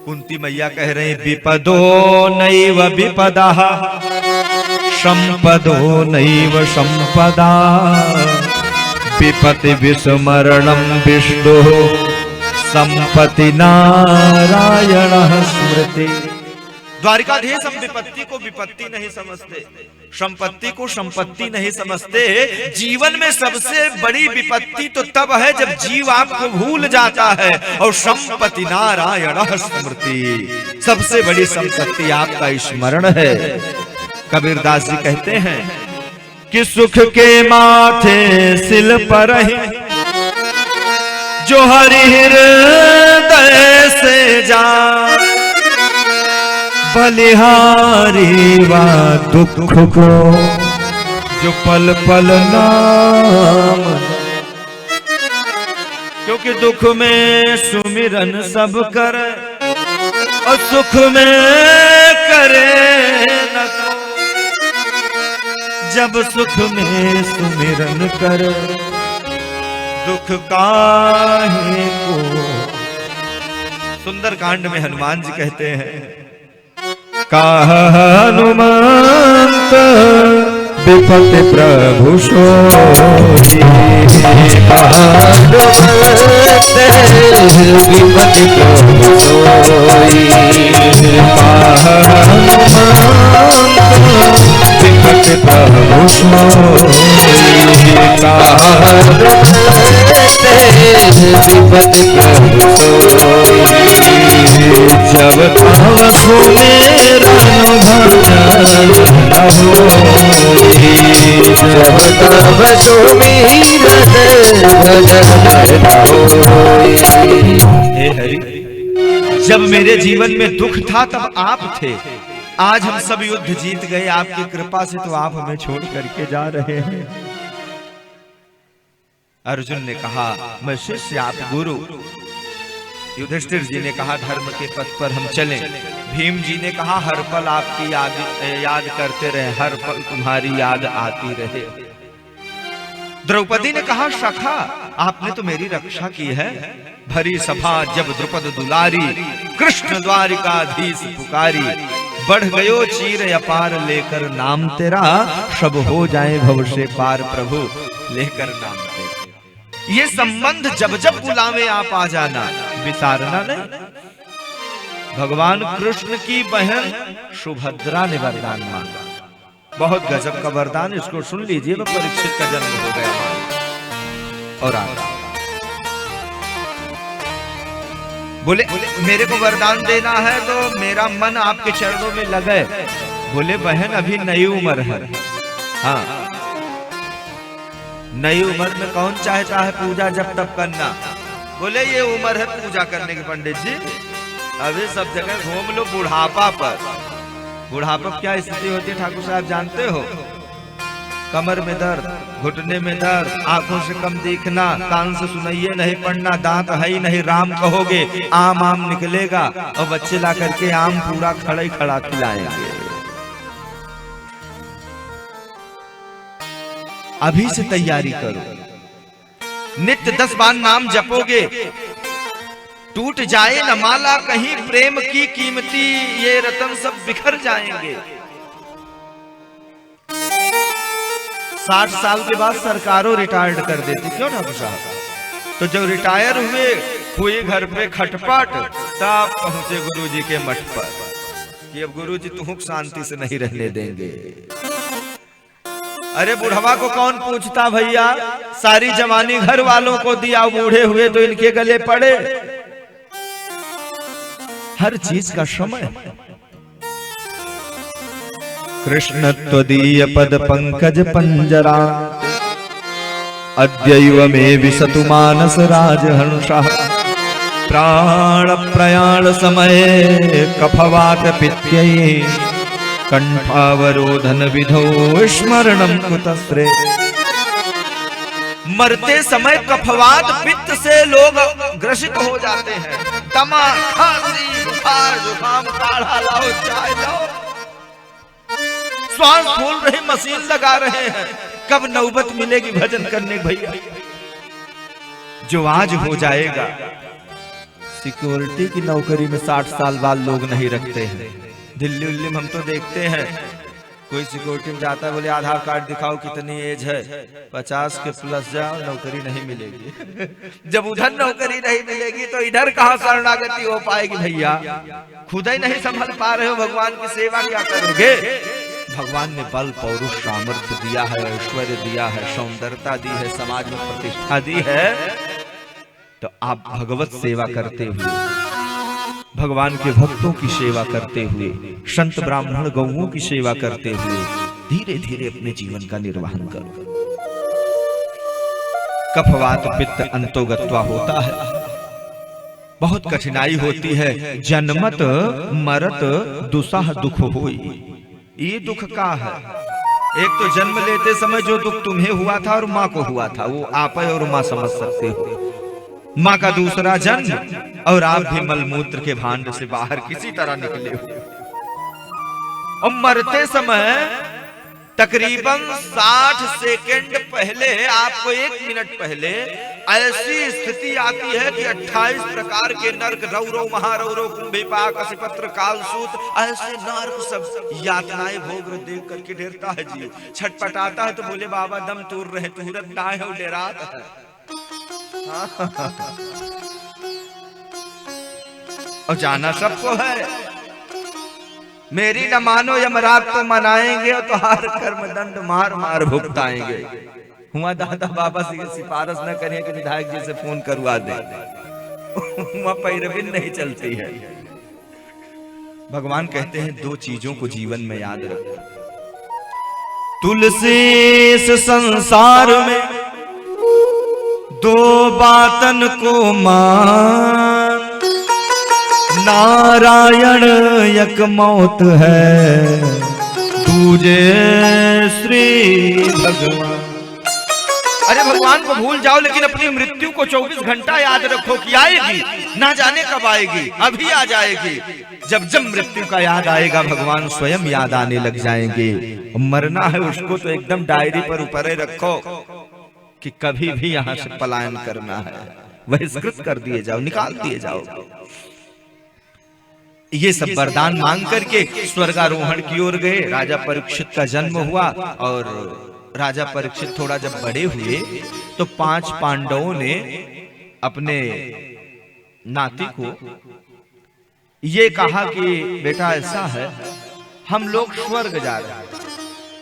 कुंती मैया कह रहे हैं, विपदो नैव विपदा, संपदो नैव संपदा, विपति विस्मरणं विष्णु, संपत्ति नारायण स्मृति। द्वारिकाधीश हम विपत्ति को विपत्ति नहीं समझते, संपत्ति को संपत्ति नहीं समझते। जीवन में सबसे बड़ी विपत्ति तो तब है जब जीव आपको भूल जाता है। और संपत्ति नारायण स्मृति, सबसे बड़ी संपत्ति आपका स्मरण है। कबीरदास जी कहते हैं कि सुख के माथे सिल पर ही जो हरि हृदय से जा, बलिहारी वा दुख को जो पल पल नाम। क्योंकि दुख में सुमिरन सब कर और सुख में करे न को। जब सुख में सुमिरन कर दुख काहे को। सुंदर कांड में हनुमान जी कहते हैं हनुमंत विपत्ति प्रभु सोई, विपत्ति प्रभु सोई, विपत्ति प्रभु सोई, विपत्ति प्रभु सोई। जब तब सुमेरा भजन होई, जब तब सुमिरन भजन होई। हे हरि, जब मेरे जीवन में दुख था तब आप थे। आज हम सब युद्ध जीत गए, आपकी कृपा से तो आप हमें छोड़ करके जा रहे हैं। अर्जुन ने कहा मैं शिष्य, आप गुरु। युधिष्ठिर जी ने कहा धर्म के पथ पर हम चलें। भीम जी ने कहा हर पल आपकी याद करते रहे, हर पल तुम्हारी याद आती रहे। द्रौपदी ने कहा सखा आपने तो मेरी रक्षा की है। भरी सभा जब द्रुपद दुलारी, कृष्ण द्वारिकाधीश पुकारी। बढ़ गयो चीर अपार लेकर नाम तेरा, सब हो जाए भव से पार प्रभु लेकर नाम तेरा। ये संबंध जब जब बुलावे आप आ जाना, विसारना नहीं। भगवान कृष्ण की बहन सुभद्रा ने वरदान मांगा, बहुत गजब का वरदान। इसको सुन लीजिए। वह परीक्षित का जन्म हो गया और आगे बोले मेरे को वरदान देना है तो मेरा मन आपके चरणों में लगे। बोले बहन अभी नई उम्र है। हाँ, नई उम्र में कौन चाहता है पूजा जब तब करना। बोले ये उम्र है पूजा करने की पंडित जी, अभी सब जगह घूम लो बुढ़ापा पर। बुढ़ापा क्या स्थिति होती है ठाकुर साहब जानते हो? कमर में दर्द, घुटने में दर्द, आंखों से कम दिखना, कान से सुनाइए नहीं पड़ना, दांत है ही नहीं राम कहोगे आम आम निकलेगा और बच्चे ला करके आम पूरा खड़ा ही खड़ा खिलाएंगे। अभी से तैयारी करो। नित्य 10 बार नाम जपोगे, टूट जाए न माला कहीं प्रेम की कीमती, ये रतन सब बिखर जाएंगे। 60 साल के बाद सरकारों रिटायर्ड कर देती, क्यों ठाकुर साहब? तो जब रिटायर हुए घर पे खटपट, तब पहुंचे गुरुजी के मठ पर कि अब गुरुजी तुम शांति से नहीं रहने देंगे। अरे बुढ़वा को कौन पूछता भैया, सारी जवानी घर वालों को दिया, बूढ़े हुए तो इनके गले पड़े। हर चीज का समय। कृष्ण त्वदीय पद पंकज पंजरा, अद्यैव मे विसतु मानस राजहंसः। प्राण प्रयाण समय कफवात पित्यै, कंठावरोधन विधौ स्मरणं कुतस्त्रे। मरते समय कफवात पित्त से लोग ग्रसित हो जाते हैं। दमा, खांसी, बुखार, जुकाम, काढ़ा लाओ, चाय लाओ, श्वास फूल रहे, मशीन लगा रहे हैं। कब नौबत मिलेगी भजन करने भैया? जो आज हो जाएगा। सिक्योरिटी की नौकरी में 60 साल बाद लोग नहीं रखते हैं। दिल्ली उल्ली में हम तो देखते हैं कोई सिक्योरिटी में जाता है, बोले आधार कार्ड दिखाओ कितनी एज है, 50 के प्लस जाओ, नौकरी नहीं मिलेगी। जब उधर नौकरी नहीं मिलेगी तो इधर कहाँ शरणागति हो पाएगी भैया। खुद ही नहीं संभल पा रहे हो, भगवान की सेवा क्या करोगे। भगवान ने बल पौरुष सामर्थ्य दिया है, ऐश्वर्य दिया है, सौंदर्यता दी है, समाज में प्रतिष्ठा दी है, तो आप भगवत सेवा करते हुए, भगवान के भक्तों की सेवा करते हुए, संत ब्राह्मण गौओं की सेवा करते हुए धीरे धीरे अपने जीवन का निर्वहन करो। कफवात पित्त अंतोगत्वा होता है, बहुत कठिनाई होती है। जन्मत मरत दुसह दुख होई, ये दुख का है। एक तो जन्म लेते समय जो दुख तुम्हें हुआ था और माँ को हुआ था, वो आप और माँ समझ सकते हो। माँ का दूसरा जन्म, और आप भी मलमूत्र के भांड से बाहर किसी तरह निकले हो। और मरते समय तकरीबन 60 सेकंड पहले, आपको 1 मिनट पहले ऐसी स्थिति आती है कि 28 प्रकार के नरक, रौरव महारौरव कुंभीपाक असिपत्र कालसूत, ऐसे नरक सब यातनाएं भोग देख करके डरता है जी, छटपटाता है। तो बोले बाबा दम तूर रहे, तुरंत ना है, डराता है। और जाना सबको है, मेरी न मानो यमराज तो मनाएंगे और तुम्हार कर्म दंड मार मार भुगताएंगे। हुआ दादा बाबा से सिफारिश न करिए कि विधायक जी से फोन करवा दे, हुआ पैरवी नहीं चलती है। भगवान कहते हैं 2 चीजों को जीवन में याद रखो। तुलसी इस संसार में 2 बातन को मान, नारायण एक मौत है, दूजे श्री भगवान। अरे भगवान को भूल जाओ, लेकिन अपनी मृत्यु को 24 घंटा याद रखो कि आएगी, ना जाने कब आएगी, अभी आ जाएगी। जब जब मृत्यु का याद आएगा, भगवान स्वयं याद आने लग जाएंगे। मरना है उसको तो एकदम डायरी पर ऊपर रखो कि कभी भी यहां से पलायन करना है, बहिष्कृत कर दिए जाओ, निकाल दिए जाओ। ये सब वरदान मांग करके स्वर्गारोहण की ओर गए। राजा परीक्षित का जन्म हुआ, और राजा परीक्षित थोड़ा जब बड़े हुए तो 5 पांडवों ने अपने नाती को ये कहा कि बेटा ऐसा है, हम लोग स्वर्ग जा रहे हैं,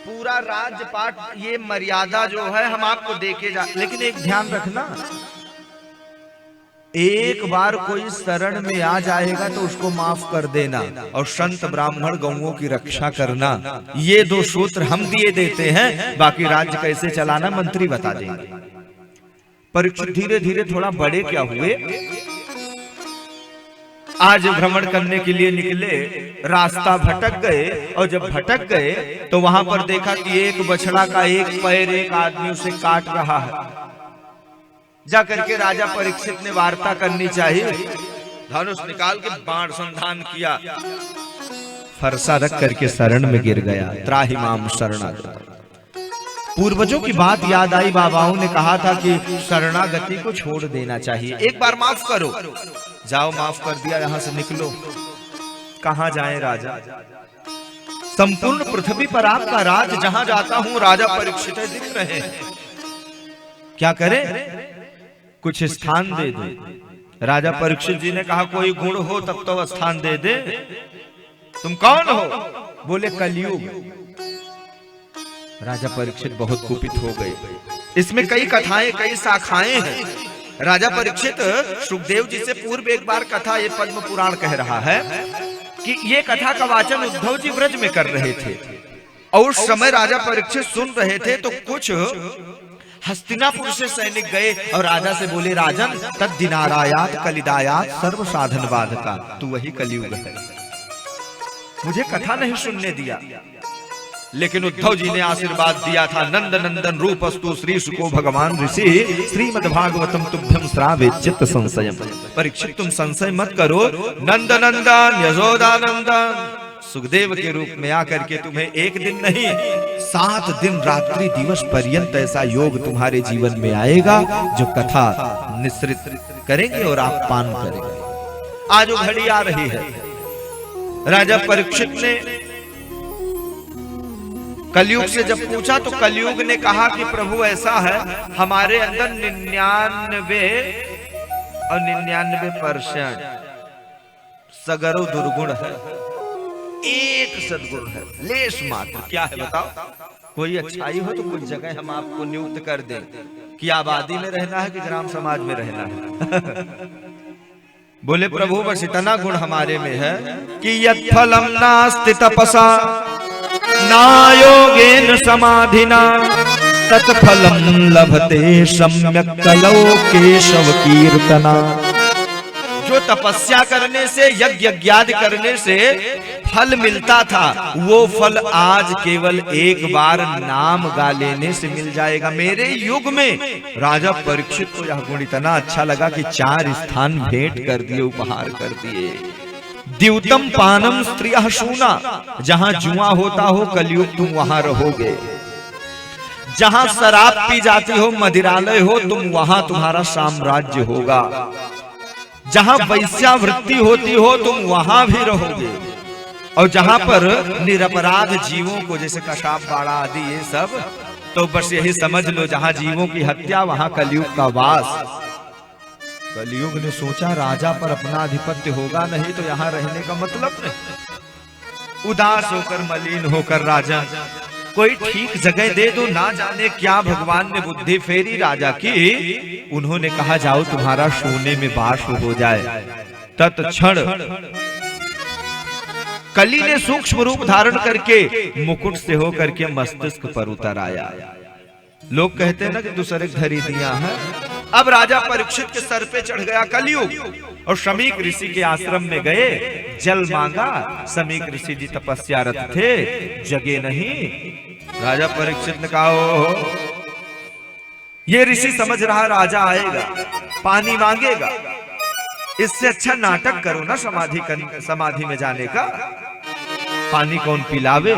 पूरा राजपाट ये मर्यादा जो है हम आपको देके जा, लेकिन एक ध्यान रखना, एक बार कोई शरण में आ जाएगा तो उसको माफ कर देना, और संत ब्राह्मण गौओं की रक्षा करना। ये 2 सूत्र हम दिए देते हैं, बाकी राज्य कैसे चलाना मंत्री बता देंगे। परीक्षित धीरे धीरे थोड़ा बड़े क्या हुए, आज भ्रमण करने के लिए निकले, रास्ता भटक गए, और जब भटक गए तो वहां पर देखा कि एक बछड़ा का एक पैर एक आदमी उसे काट रहा है। जाकर के राजा परीक्षित ने वार्ता करनी चाहिए, धनुष निकाल के बाण संधान किया, फरसा रख करके शरण में गिर गया। त्राहि माम शरणागत। पूर्वजों की बात याद आई, बाबाओं ने कहा था कि शरणागति को छोड़ देना चाहिए, एक बार माफ करो, जाओ माफ कर दिया, यहां से निकलो। कहां जाए राजा, संपूर्ण पृथ्वी पर आपका राज, जहां जाता हूं राजा परीक्षित दिख रहे हैं, क्या करें, कुछ स्थान दे दो। राजा परीक्षित जी ने कहा कोई गुण हो तब तो स्थान दे दे, तुम कौन हो, बोले कलयुग। राजा परीक्षित बहुत कुपित हो गए। इसमें कई कथाएं, कई शाखाएं हैं। राजा परीक्षित सुखदेव जी से पूर्व एक बार कथा, ये पद्म पुराण कह रहा है कि ये कथा का वाचन उद्धव जी व्रज में कर रहे थे, और उस समय राजा परीक्षित सुन रहे थे तो कुछ हस्तिनापुर से सैनिक गए और राजा से बोले, राजन तद दिनारायात कलिदायात सर्व साधन बाधका, तू वही कलयुग है, मुझे कथा नहीं सुनने दिया। लेकिन उद्धव जी ने आशीर्वाद दिया था, नंद नंदन रूपस्तु श्री सुको भगवान ऋषि श्रीमद् भागवतम तुभ्यं श्रावे चित्त संशयम। परीक्षित तुम संशय मत करो, नंद नंदन यशोदानंदन सुखदेव के रूप में आकर के तुम्हें एक दिन नहीं 7 दिन रात्रि दिवस पर्यंत ऐसा योग तुम्हारे जीवन में आएगा जो कथा निश्रित करेंगे और आप पान करेंगे। आज वो घड़ी आ रही है। राजा परीक्षित ने कलयुग से जब पूछा तो कलयुग ने कहा कि प्रभु ऐसा है, हमारे अंदर 99% सगरो दुर्गुण है, एक सद्गुण है, लेश मात्र। क्या है बताओ? कोई अच्छाई हो तो कुछ जगह हम आपको नियुक्त कर दें कि आबादी में रहना है कि ग्राम समाज में रहना है। बोले प्रभु बस इतना गुण हमारे में है कि यत् फलम नास्ति तपसा ना योगेन समाधिना तत्फलम लभते सम्यक् कलौ केशव कीर्तना। जो तपस्या करने से, यज्ञ यज्ञादि करने से फल मिलता था, वो फल आज केवल एक बार नाम गा लेने से मिल जाएगा। मेरे युग में राजा परीक्षित को यह गुण इतना अच्छा लगा कि 4 स्थान भेंट कर दिए, उपहार कर दिए। द्यूतम पानम स्त्रियः शूना, जहां जुआ होता हो कलयुग तुम वहां रहोगे। जहां शराब पी जाती हो, मदिरालय हो, तुम वहां तुम्हारा साम्राज्य होगा। जहां वैश्यावृत्ति होती हो तुम वहां भी रहोगे। और जहां पर निरपराध जीवों को, जैसे कशाप बाड़ा आदि ये सब, तो बस यही समझ लो जहां जीवों की हत्या वहां कलयुग का वास। कलयुग ने सोचा राजा पर अपना आधिपत्य होगा नहीं तो यहां रहने का मतलब नहीं। उदास होकर, मलिन होकर राजा कोई ठीक जगह दे दो। ना जाने क्या भगवान ने बुद्धि फेरी राजा की। उन्होंने कहा जाओ तुम्हारा सोने में वास हो जाए। तत्क्षण कली ने सूक्ष्म रूप धारण करके मुकुट से होकर के मस्तिष्क पर उतर आया। लोग कहते हैं ना कि दूसरे धरी दिया है। अब राजा परीक्षित के सर पे चढ़ गया कलयुग और शमीक ऋषि के आश्रम में गए, जल मांगा। शमीक ऋषि जी तपस्यारत थे, जगे नहीं। राजा परीक्षित ने कहा ये ऋषि समझ रहा राजा आएगा, पानी मांगेगा, इससे अच्छा नाटक करो ना समाधि में जाने का। पानी कौन पिलावे?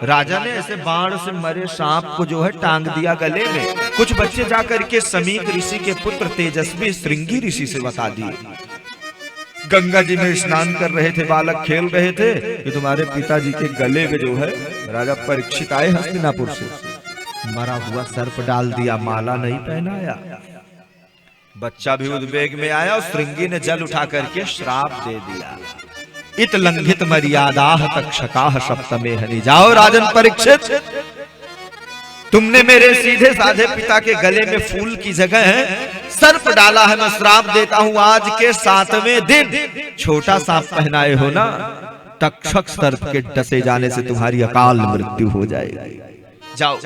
राजा ने ऐसे बाण से मरे सांप को जो है टांग दिया गले में। कुछ बच्चे जाकर के शमीक ऋषि के पुत्र तेजस्वी श्रृंगी ऋषि से बता दिए। गंगा जी में स्नान कर रहे थे, बालक खेल रहे थे कि तुम्हारे पिताजी के गले में जो है राजा परीक्षित आए हस्तिनापुर से, मरा हुआ सर्प डाल दिया, माला नहीं पहनाया। बच्चा भी उद्वेग में आया और श्रृंगी ने जल उठा करके श्राप दे दिया। इत लंघित मर्यादाह तक्षकाह सप्तमे हनि। जाओ राजन परीक्षित, तुमने मेरे सीधे साधे पिता के गले में फूल की जगह सर्प डाला है। मैं श्राप देता हूं आज के 7वें दिन छोटा सांप पहनाए हो ना, तक्षक सर्प के डसे जाने से तुम्हारी अकाल मृत्यु हो जाएगी। जाओ।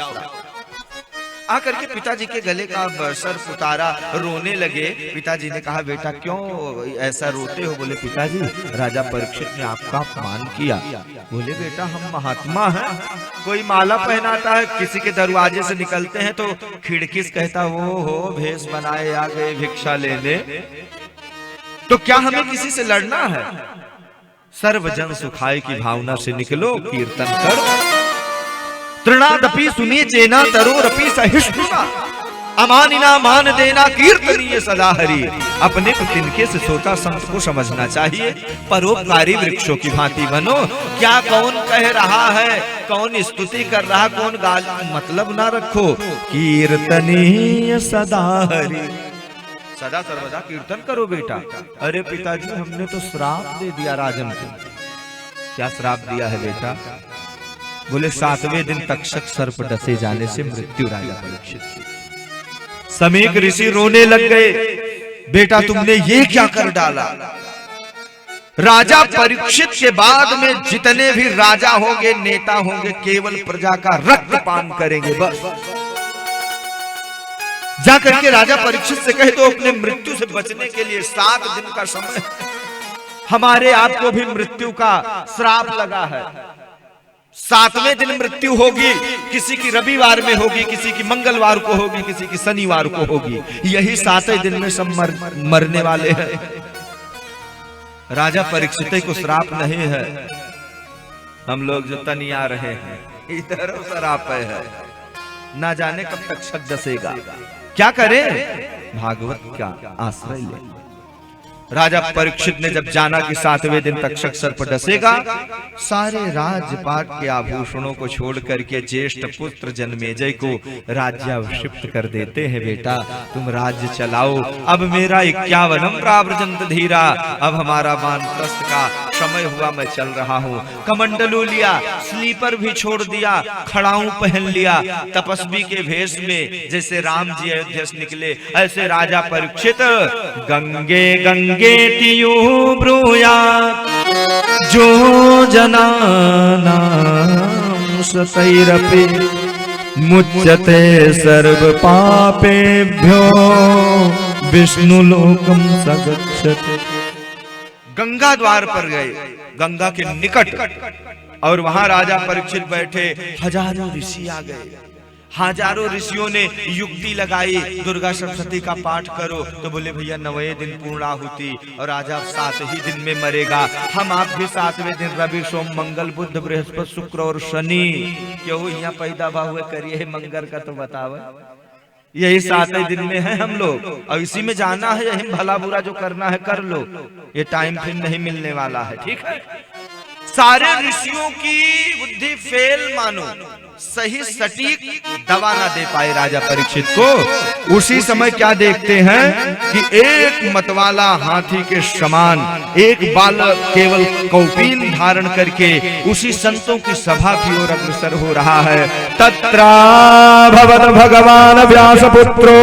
आकर के पिताजी के गले का सर्प उतारा, रोने लगे। पिताजी ने कहा बेटा क्यों ऐसा रोते हो? बोले पिताजी राजा परीक्षित ने आपका अपमान किया। बोले बेटा हम महात्मा हैं, कोई माला पहनाता है, किसी के दरवाजे से निकलते हैं तो खिड़की से कहता वो हो भेष बनाए आ गए भिक्षा लेने, तो क्या हमें किसी से लड़ना है? सर्वजन सुखाय की भावना से निकलो, कीर्तन करो। तृणादपि सुनी चेना तरोरपि सहिष्णुना, अमानिना मान देना कीर्तनीय सदा हरि। अपने को तिनके से सोता संत को समझना चाहिए। परोपकारी वृक्षों की भांति बनो। क्या कौन कह रहा है, कौन स्तुति कर रहा, कौन गाल, मतलब ना रखो। कीर्तनीय सदा हरि, सदा सर्वदा कीर्तन करो बेटा। अरे पिताजी हमने तो श्राप दे दिया राजन को। क्या श्राप दिया है बेटा? बोले 7वें दिन तक्षक सर्प डसे जाने से मृत्यु राजा परीक्षित की। शमीक ऋषि रोने लग गए, बेटा तुमने ये क्या कर डाला? राजा परीक्षित के बाद में जितने भी राजा होंगे, नेता होंगे, केवल प्रजा का रक्त पान करेंगे बस। जाकर के राजा परीक्षित से कहे तो अपने मृत्यु से बचने के लिए 7 दिन का समय। हमारे आपको भी मृत्यु का श्राप लगा है। 7वें दिन मृत्यु होगी, किसी की रविवार में होगी, किसी की मंगलवार को होगी, किसी की शनिवार को होगी। यही 7 दिन में सब मरने वाले हैं। राजा परीक्षित को श्राप नहीं है। हम लोग जो तनिया रहे हैं इधर श्राप है, ना जाने कब तक शक डसेगा। क्या करें? भागवत का आश्रय ले। राजा परीक्षित ने जब जाना कि 7वें दिन तक्षक सर्प डसेगा, सारे राजपाट के आभूषणों को छोड़ करके ज्येष्ठ पुत्र जन्मेजय को राज्याभिषिक्त कर देते हैं। बेटा तुम राज्य चलाओ, अब मेरा 51 प्राव्रजंत धीरा, अब हमारा वानप्रस्थ का समय हुआ, मैं चल रहा हूँ। कमंडलू लिया, स्लीपर भी छोड़ दिया, खड़ाऊं पहन लिया, तपस्वी के भेष में जैसे राम जी अयोध्या से निकले, ऐसे राजा परीक्षित गंगे गंगे यूं ब्रूया जो जनानां सतैरपि मुच्यते सर्व पापेभ्यो विष्णु लोकम सगच्छते। गंगा द्वार पर गए, गंगा के निकट, और वहां राजा परीक्षित बैठे, हजारों ऋषि आ गए। हजारों ऋषियों ने युक्ति लगाई, दुर्गा सप्तशती का पाठ करो, तो बोले भैया 9वें दिन पूर्णाहुति और राजा 7 ही दिन में मरेगा, हम आप भी 7वें दिन रवि सोम मंगल बुध बृहस्पति शुक्र और शनि क्यों यहाँ पैदा हुए करिए मंगल का, तो बताओ यही 7वें दिन में है हम लोग, और इसी में जाना है, यही भला बुरा जो करना है कर लो, ये टाइम फिर नहीं मिलने वाला है। ठीक है, सारे ऋषियों की बुद्धि फेल मानो, सही सटीक दवा ना दे पाए राजा परीक्षित को। उसी समय क्या देखते हैं कि एक मतवाला हाथी के समान एक बालक केवल कौपीन धारण करके उसी संतों की सभा की ओर अग्रसर हो रहा है। तत्रा भवत भगवान व्यासपुत्रो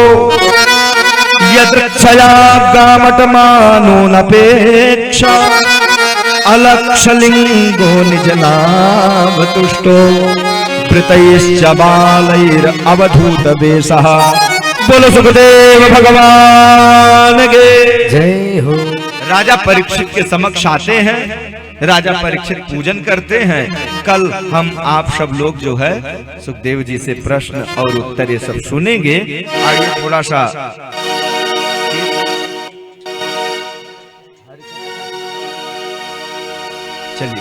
यदृच्छया गामटमानो नपेक्षा अलक्षलिंगो निज नाम तुष्टो वृतैश्च बालैर अवधूत वेशः। बोलो सुखदेव भगवान के जय हो। राजा परीक्षित के समक्ष आते हैं, राजा परीक्षित पूजन करते हैं। कल हम आप सब लोग जो है सुखदेव जी से प्रश्न और उत्तर ये सब सुनेंगे। आइए थोड़ा सा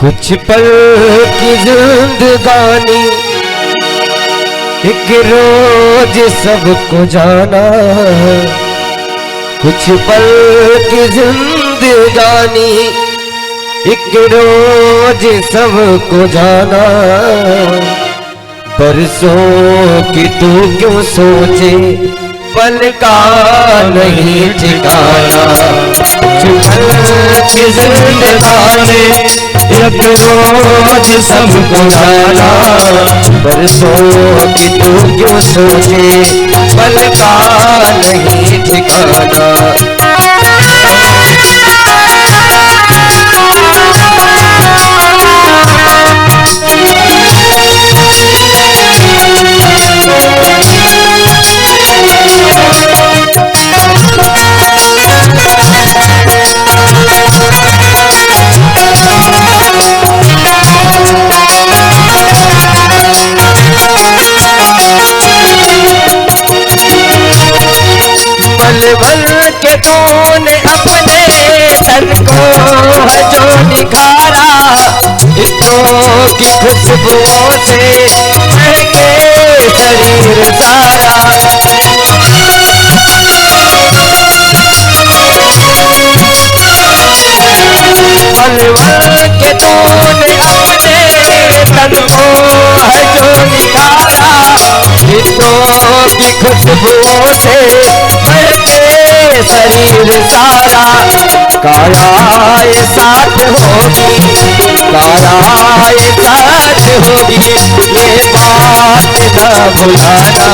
कुछ पल की जिंदगानी एक रोज सबको जाना, कुछ पल की जिंदगानी एक रोज सबको जाना, बरसों की तू क्यों सोचे पल का नहीं ठिकाना, कुछ पल की जिंदगानी एक रोज सबको जाना, बरसों की तू क्यों सोचे पल का नहीं ठिकाना। के तूने अपने तन को है जो निखारा, इत्रों की खुशबुओं से महके शरीर सारा, पलवल के तूने अपने तन को है जो निखारा, इत्रों की खुशबुओं से शरीर सारा, काया ये साथ होगी, काया ये साथ होगी, ये बात न भुलाना,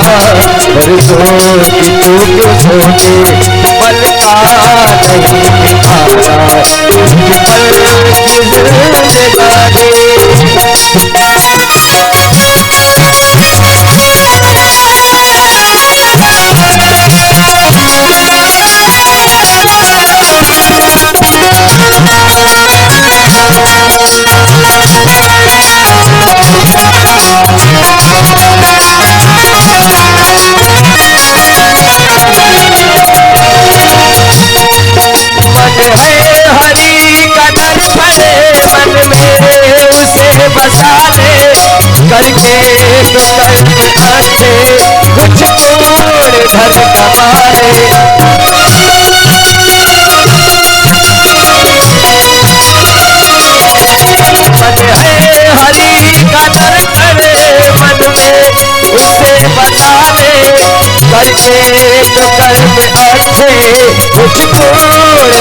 बरसों की तू क्यों सोचे पल का नहीं ठिकाना, पल की जिंदगानी। करके कुछ तोड़ धर कमारे, करके जो कर्म अच्छे मुझको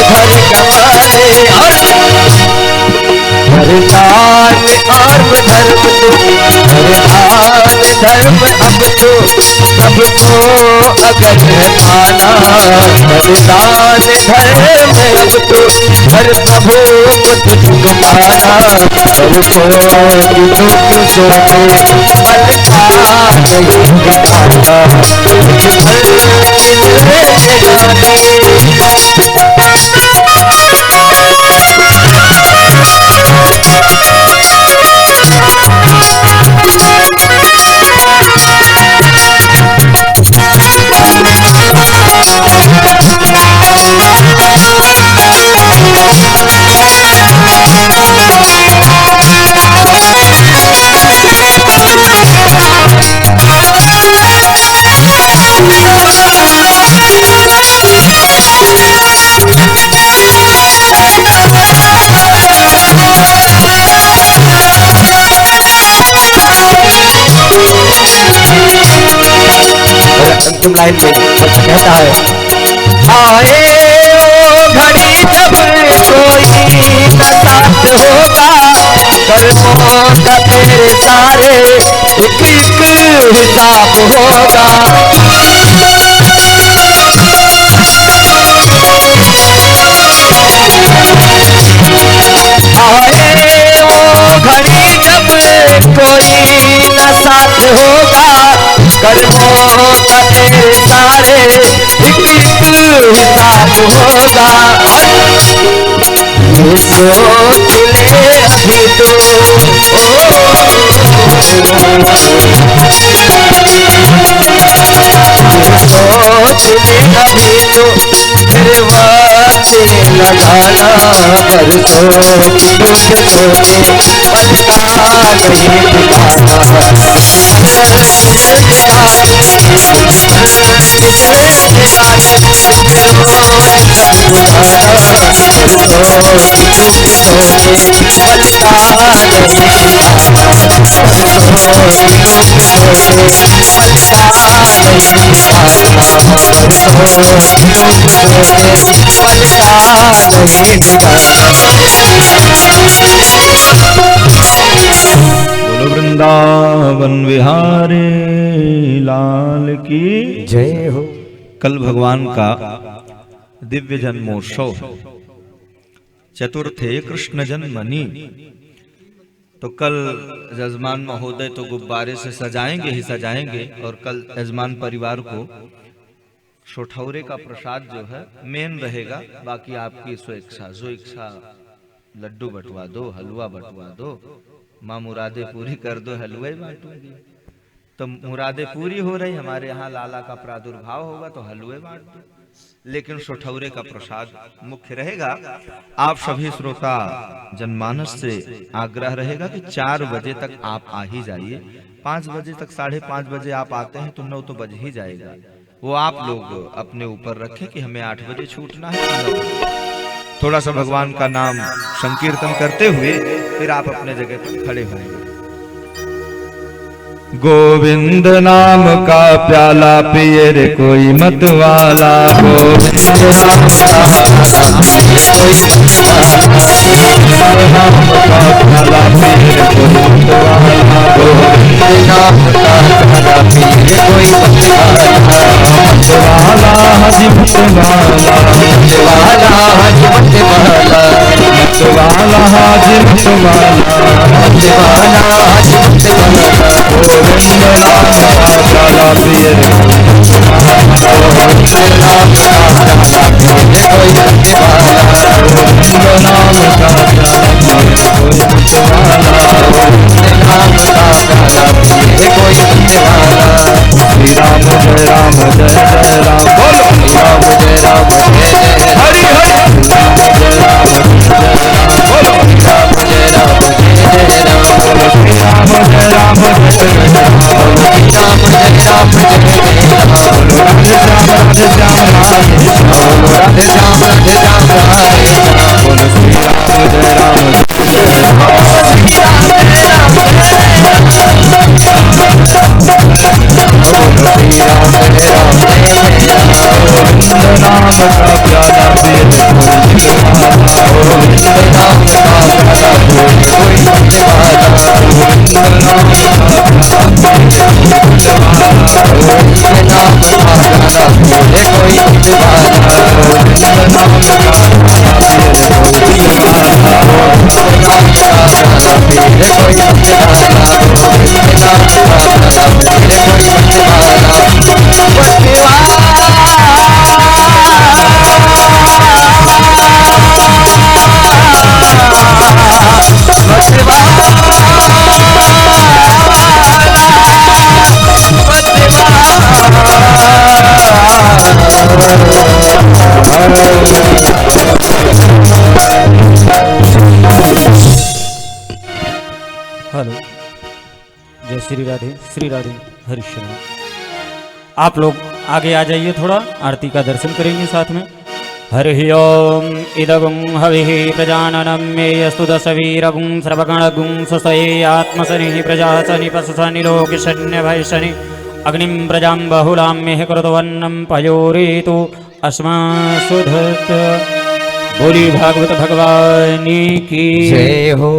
धर जमाने धरदान और धर्म धर्म अब तो सबको अगर माना धरदान धर्म अब तो हर प्रभु को तुझको माना और को दुख सोचे पलका नहीं दिखाता कुछ भर अंतिम लाइन में कहता है आए ओ घड़ी जब कोई न साथ होगा कर्मों का तेरे सारे एक एक हिसाब होगा आए ओ घड़ी जब कोई न साथ होगा कर्मों का तेरे सारे एक एक हिसाब होगा ये सोच ले अभी तो सोच ले अभी तो फिर वक्त लगाना कर सोच सोचे पलका नहीं दिखाना बोलो वृंदावन विहारी लाल की जय हो। कल भगवान का दिव्य जन्मोत्सव चतुर्थे कृष्ण जन्मनि। तो कल यजमान महोदय तो गुब्बारे से सजाएंगे ही सजाएंगे और कल यजमान परिवार को सोठौरे का प्रसाद जो है मेन रहेगा। बाकी आपकी स्वेच्छा जो इच्छा लड्डू बंटवा दो, हलवा बंटवा दो, माँ मुरादे पूरी कर दो, हलवा बांटूंगी। तो मुरादे पूरी हो रही, हमारे यहाँ लाला का प्रादुर्भाव होगा तो हलवे बांट दो, लेकिन सोठौरे का प्रसाद मुख्य रहेगा। आप सभी श्रोता जनमानस से आग्रह रहेगा कि 4 बजे तक आप आ ही जाइए। 5 बजे तक 5:30 बजे आप आते हैं तो 9 तो बज ही जाएगा। वो आप लोग अपने ऊपर रखें कि हमें 8 बजे छूटना है। थोड़ा सा भगवान का नाम संकीर्तन करते हुए फिर आप अपने जगह पर खड़े होंगे। गोविंद नाम का प्याला पिए रे कोई मत वाला, गोविंद नाम का प्याला पिए कोई मत वाला, गोविंद नाम का प्याला पिए कोई मत वाला, मतवाला हज मतवाला, मतवाला हज मतवाला, मतवाला हज मतवाला, मतवाला हज मतवाला। गोविंद नाम का प्याला पिए रे गोविंद नाम का प्याला पिए कोई मतवाला, गोविंद नाम का प्याला पिए कोई मतवाला, गोविंद नाम का प्याला पिए कोई मतवाला। श्री राम जय राम जय जय राम, बोलो श्री राम जय राम जय जय हरि हरि, राम जय राम जय जय राम, बोलो श्री राम जय राम जय जय राम, बोलो श्री राम जय राम जय जय राम, बोलो श्री राम जय राम जय जय राम, बोलो राधे श्याम राधे श्याम राधे श्याम, बोलो राधे श्याम राधे श्याम राधे श्याम, बोलो श्री राम जय राम जय जय राम, श्री राम जय राम जय जय राम, बोलो श्री राम जय राम का प्याला पिए कोई दिलवाला, गोविंद नाम का प्याला पिए कोई दिलवाला, गोविंद नाम का प्याला पिए कोई दिलवाला, गोविंद नाम का प्याला पिए कोई दिलवाला, गोविंद नाम का प्याला पिए कोई दिलवाला, गोविंद नाम का प्याला पिए कोई दिलवाला, गोविंद नाम का प्याला पिए कोई हेलो, जय श्री राधे, श्री राधे हरिश्चंद्र। आप लोग आगे आ जाइए, थोड़ा आरती का दर्शन करेंगे साथ में। हरि ओम इदगुं हविः प्रजाननं मे अस्तु दशवीरगुं सर्वगणगुं स्वसये आत्मसनिः प्रजासनि पशुसनि लोकशन्य भयशनि अग्निं प्रजां बहुलां मेह कृतवन्नं पयोरेतु अस्मासुधत। बोली भागवत भगवान की जय हो।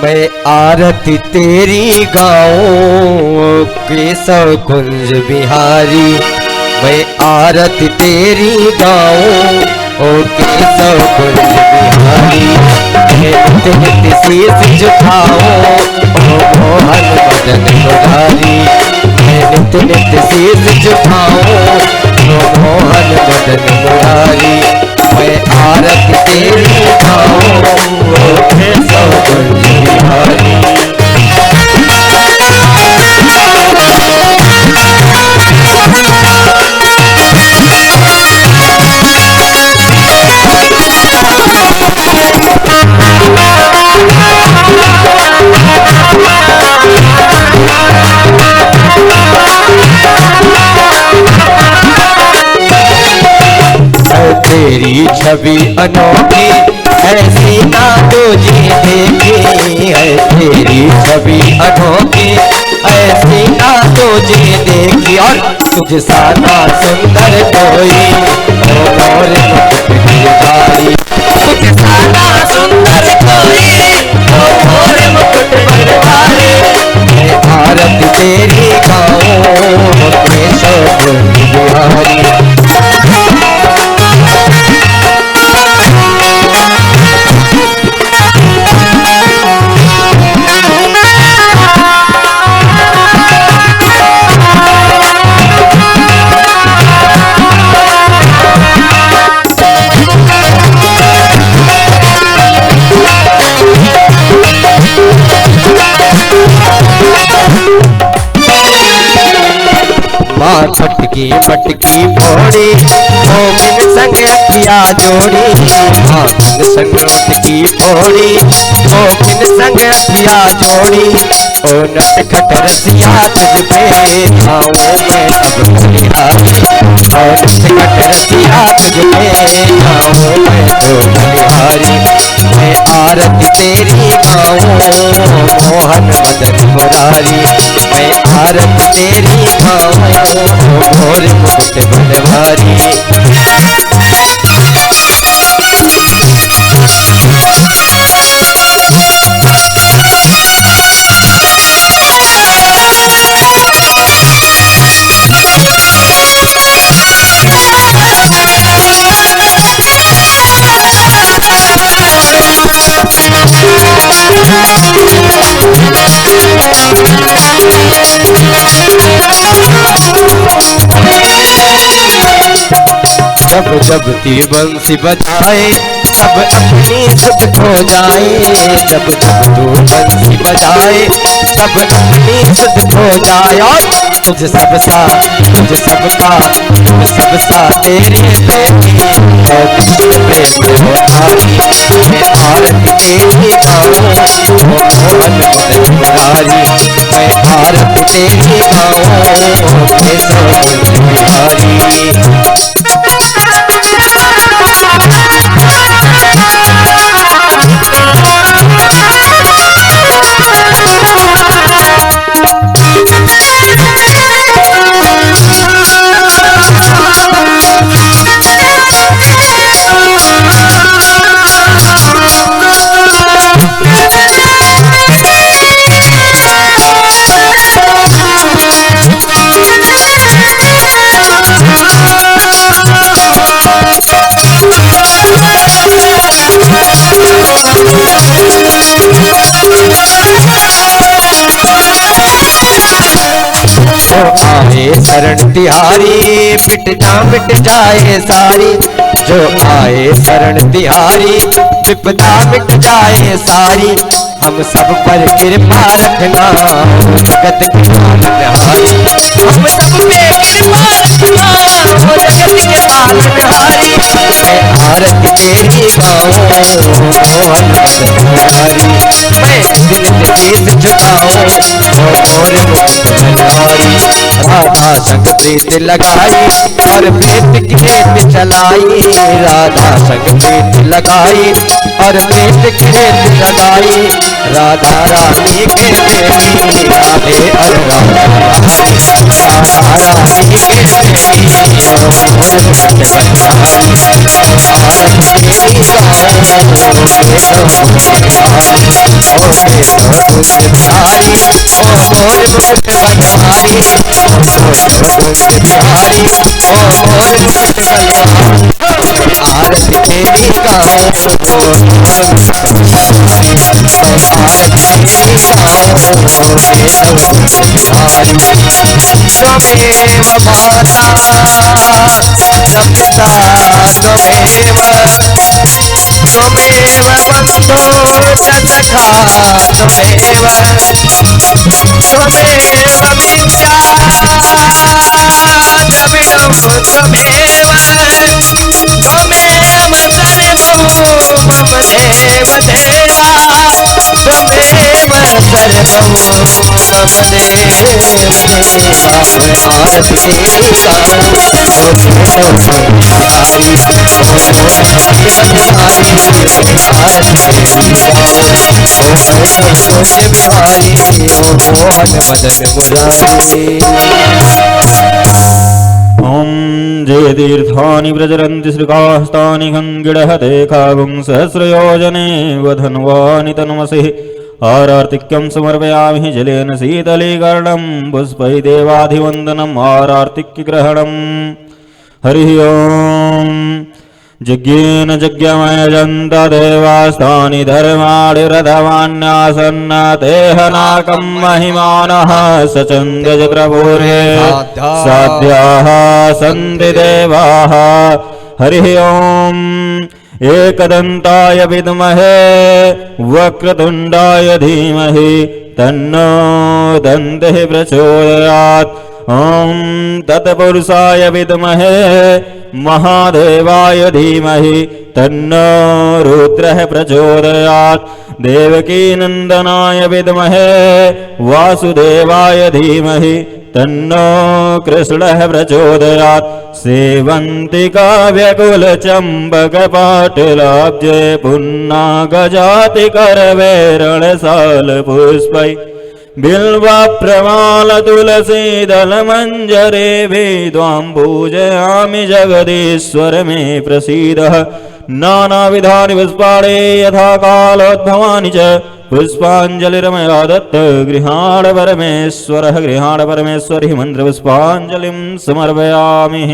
मैं आरती तेरी गाऊं केशव कुंज बिहारी, मैं आरती तेरी गाऊं ओ केशव कुंज बिहारी, नित्य नित्य शीश झुकाऊं ओ मोहन मदन मुरारी, मैं नित्य नित्य शीश झुकाऊं ओ मोहन मदन मुरारी, मैं आरती तेरी गाऊं ओ केशव कुंज बिहारी। तेरी छवि अनोखी ऐसी ना तुझे देखी है, तेरी छवि अनोखी ऐसी ना तुझे देखी, और तुझ सा ना सुंदर कोई ओ मोर मुकुट बिहारी, तुझ सा ना सुंदर कोई ओ मोर मुकुट बिहारी, मैं आरती तेरी गाऊं केशव कुंज बिहारी। माँ छटकी मटकी फोड़ी मोमिन संग अखिया जोड़ी, माँ संग मटकी फोड़ी मोमिन संग अखिया जोड़ी, ओ नटखट रसिया तुझ पे आऊं मैं अब बलिहारी, ओ नटखट रसिया तुझ पे आऊं मैं तो बलिहारी, मैं आरती तेरी गाऊं मोहन मदन मुरारी, मैं आरती तेरी गाऊं मोर मुकुट बनवारी। जब जब ती बंसी बजाए सब अपनी सुध खो जाए, जब जब तू बंसी बजाए सब अपनी सुध खो जाए, और तुझ सबसा तुझ सबका तुझ सबसा तेरे प्रेमी और तुझ प्रेम होतारी, मैं आरती तेरी गाऊं मोहन मदन मुरारी, मैं आरती तेरी गाऊं केशव कुंज बिहारी। जो आए शरण तिहारी मिट जाए सारी, जो आए शरण तिहारी विपदा मिट जाए सारी। हम सब पर कृपा रखना जगत के पालनहारी, हम सब पे कृपा रखना जगत के पालनहारी। मैं आरती तेरी गाऊं मोहन मुरारी, मैं दिल से गीत झुकाऊं मोर मुकुट मनहारी। राधा संग प्रीत लगाई और प्रीत की रेत चलाई, राधा संग प्रीत लगाई और प्रीत की रेत लगाई। राधा रानी के प्रेमी राधे और राधा रानी, राधा रानी के प्रेमी मोर मुकुट मनहारी। आरती तेरी गाऊं बिहारी ओ मोर मुकुट बनवारी, बिहारी ओ मोर मुकुट बनवारी। आरती तेरी गाऊं आरती तेरी गाऊं बिहारी। त्वमेव माता रमता त्वमेव, त्वमेव बन्धो च सखा त्वमेव, त्वमेव विद्या द्रविणं त्वमेव, त्वमेव सर्वो मम देव देवा, त्वमेव सर्वो मम देव देवा। आरती तेरी गाऊं बिहारी ओ मोर मुकुट बनवारी, आरती तेरी गाऊं बिहारी ओ मोहन मदन मुरारी। ओम जय तीर्थानि प्रचरन्ति श्रीकास्तानि गङ्गिडहते खागुं सहस्रयोजने वधन्वानि तन्मसि। आरार्तिक्यं समर्पयामि जलेन शीतलीकरणं पुष्पै देवाधिवन्दनम् आरार्तिक्यग्रहणम्। हरिः ओम्। यज्ञेन यज्ञमयजन्त देवास्तानि धर्माणि रथमान्यासन्न तेहनाकं महिमानः सचन्दजप्रभुरे साध्याः सन्ति देवाः। हरिः ओम्। एकदन्ताय विद्महे वक्रतुण्डाय धीमहि तन्नो दन्तिः प्रचोदयात्। ॐ तत्पुरुषाय विद्महे महादेवाय धीमहि तन्नो रुद्रः प्रचोदयात्। देवकीनन्दनाय विद्महे वासुदेवाय धीमहि तन्नो कृष्णः प्रचोदयात्। सेवन्तिका व्यकुलचम्बकपाटलाब्जे पुन्नागजातिकरवेरणशालपुष्पै बिल्वप्रमालतुलसीदलमञ्जरे वेद्वां पूजयामि जगदीश्वर मे प्रसीदः। नानाविधानि पुष्पाणि यथा कालोद्भवानि च पुष्पाञ्जलिरमया दत्त। गृहाण परमेश्वरः गृहाण परमेश्वरी मन्त्रपुष्पाञ्जलिं समर्पयामि।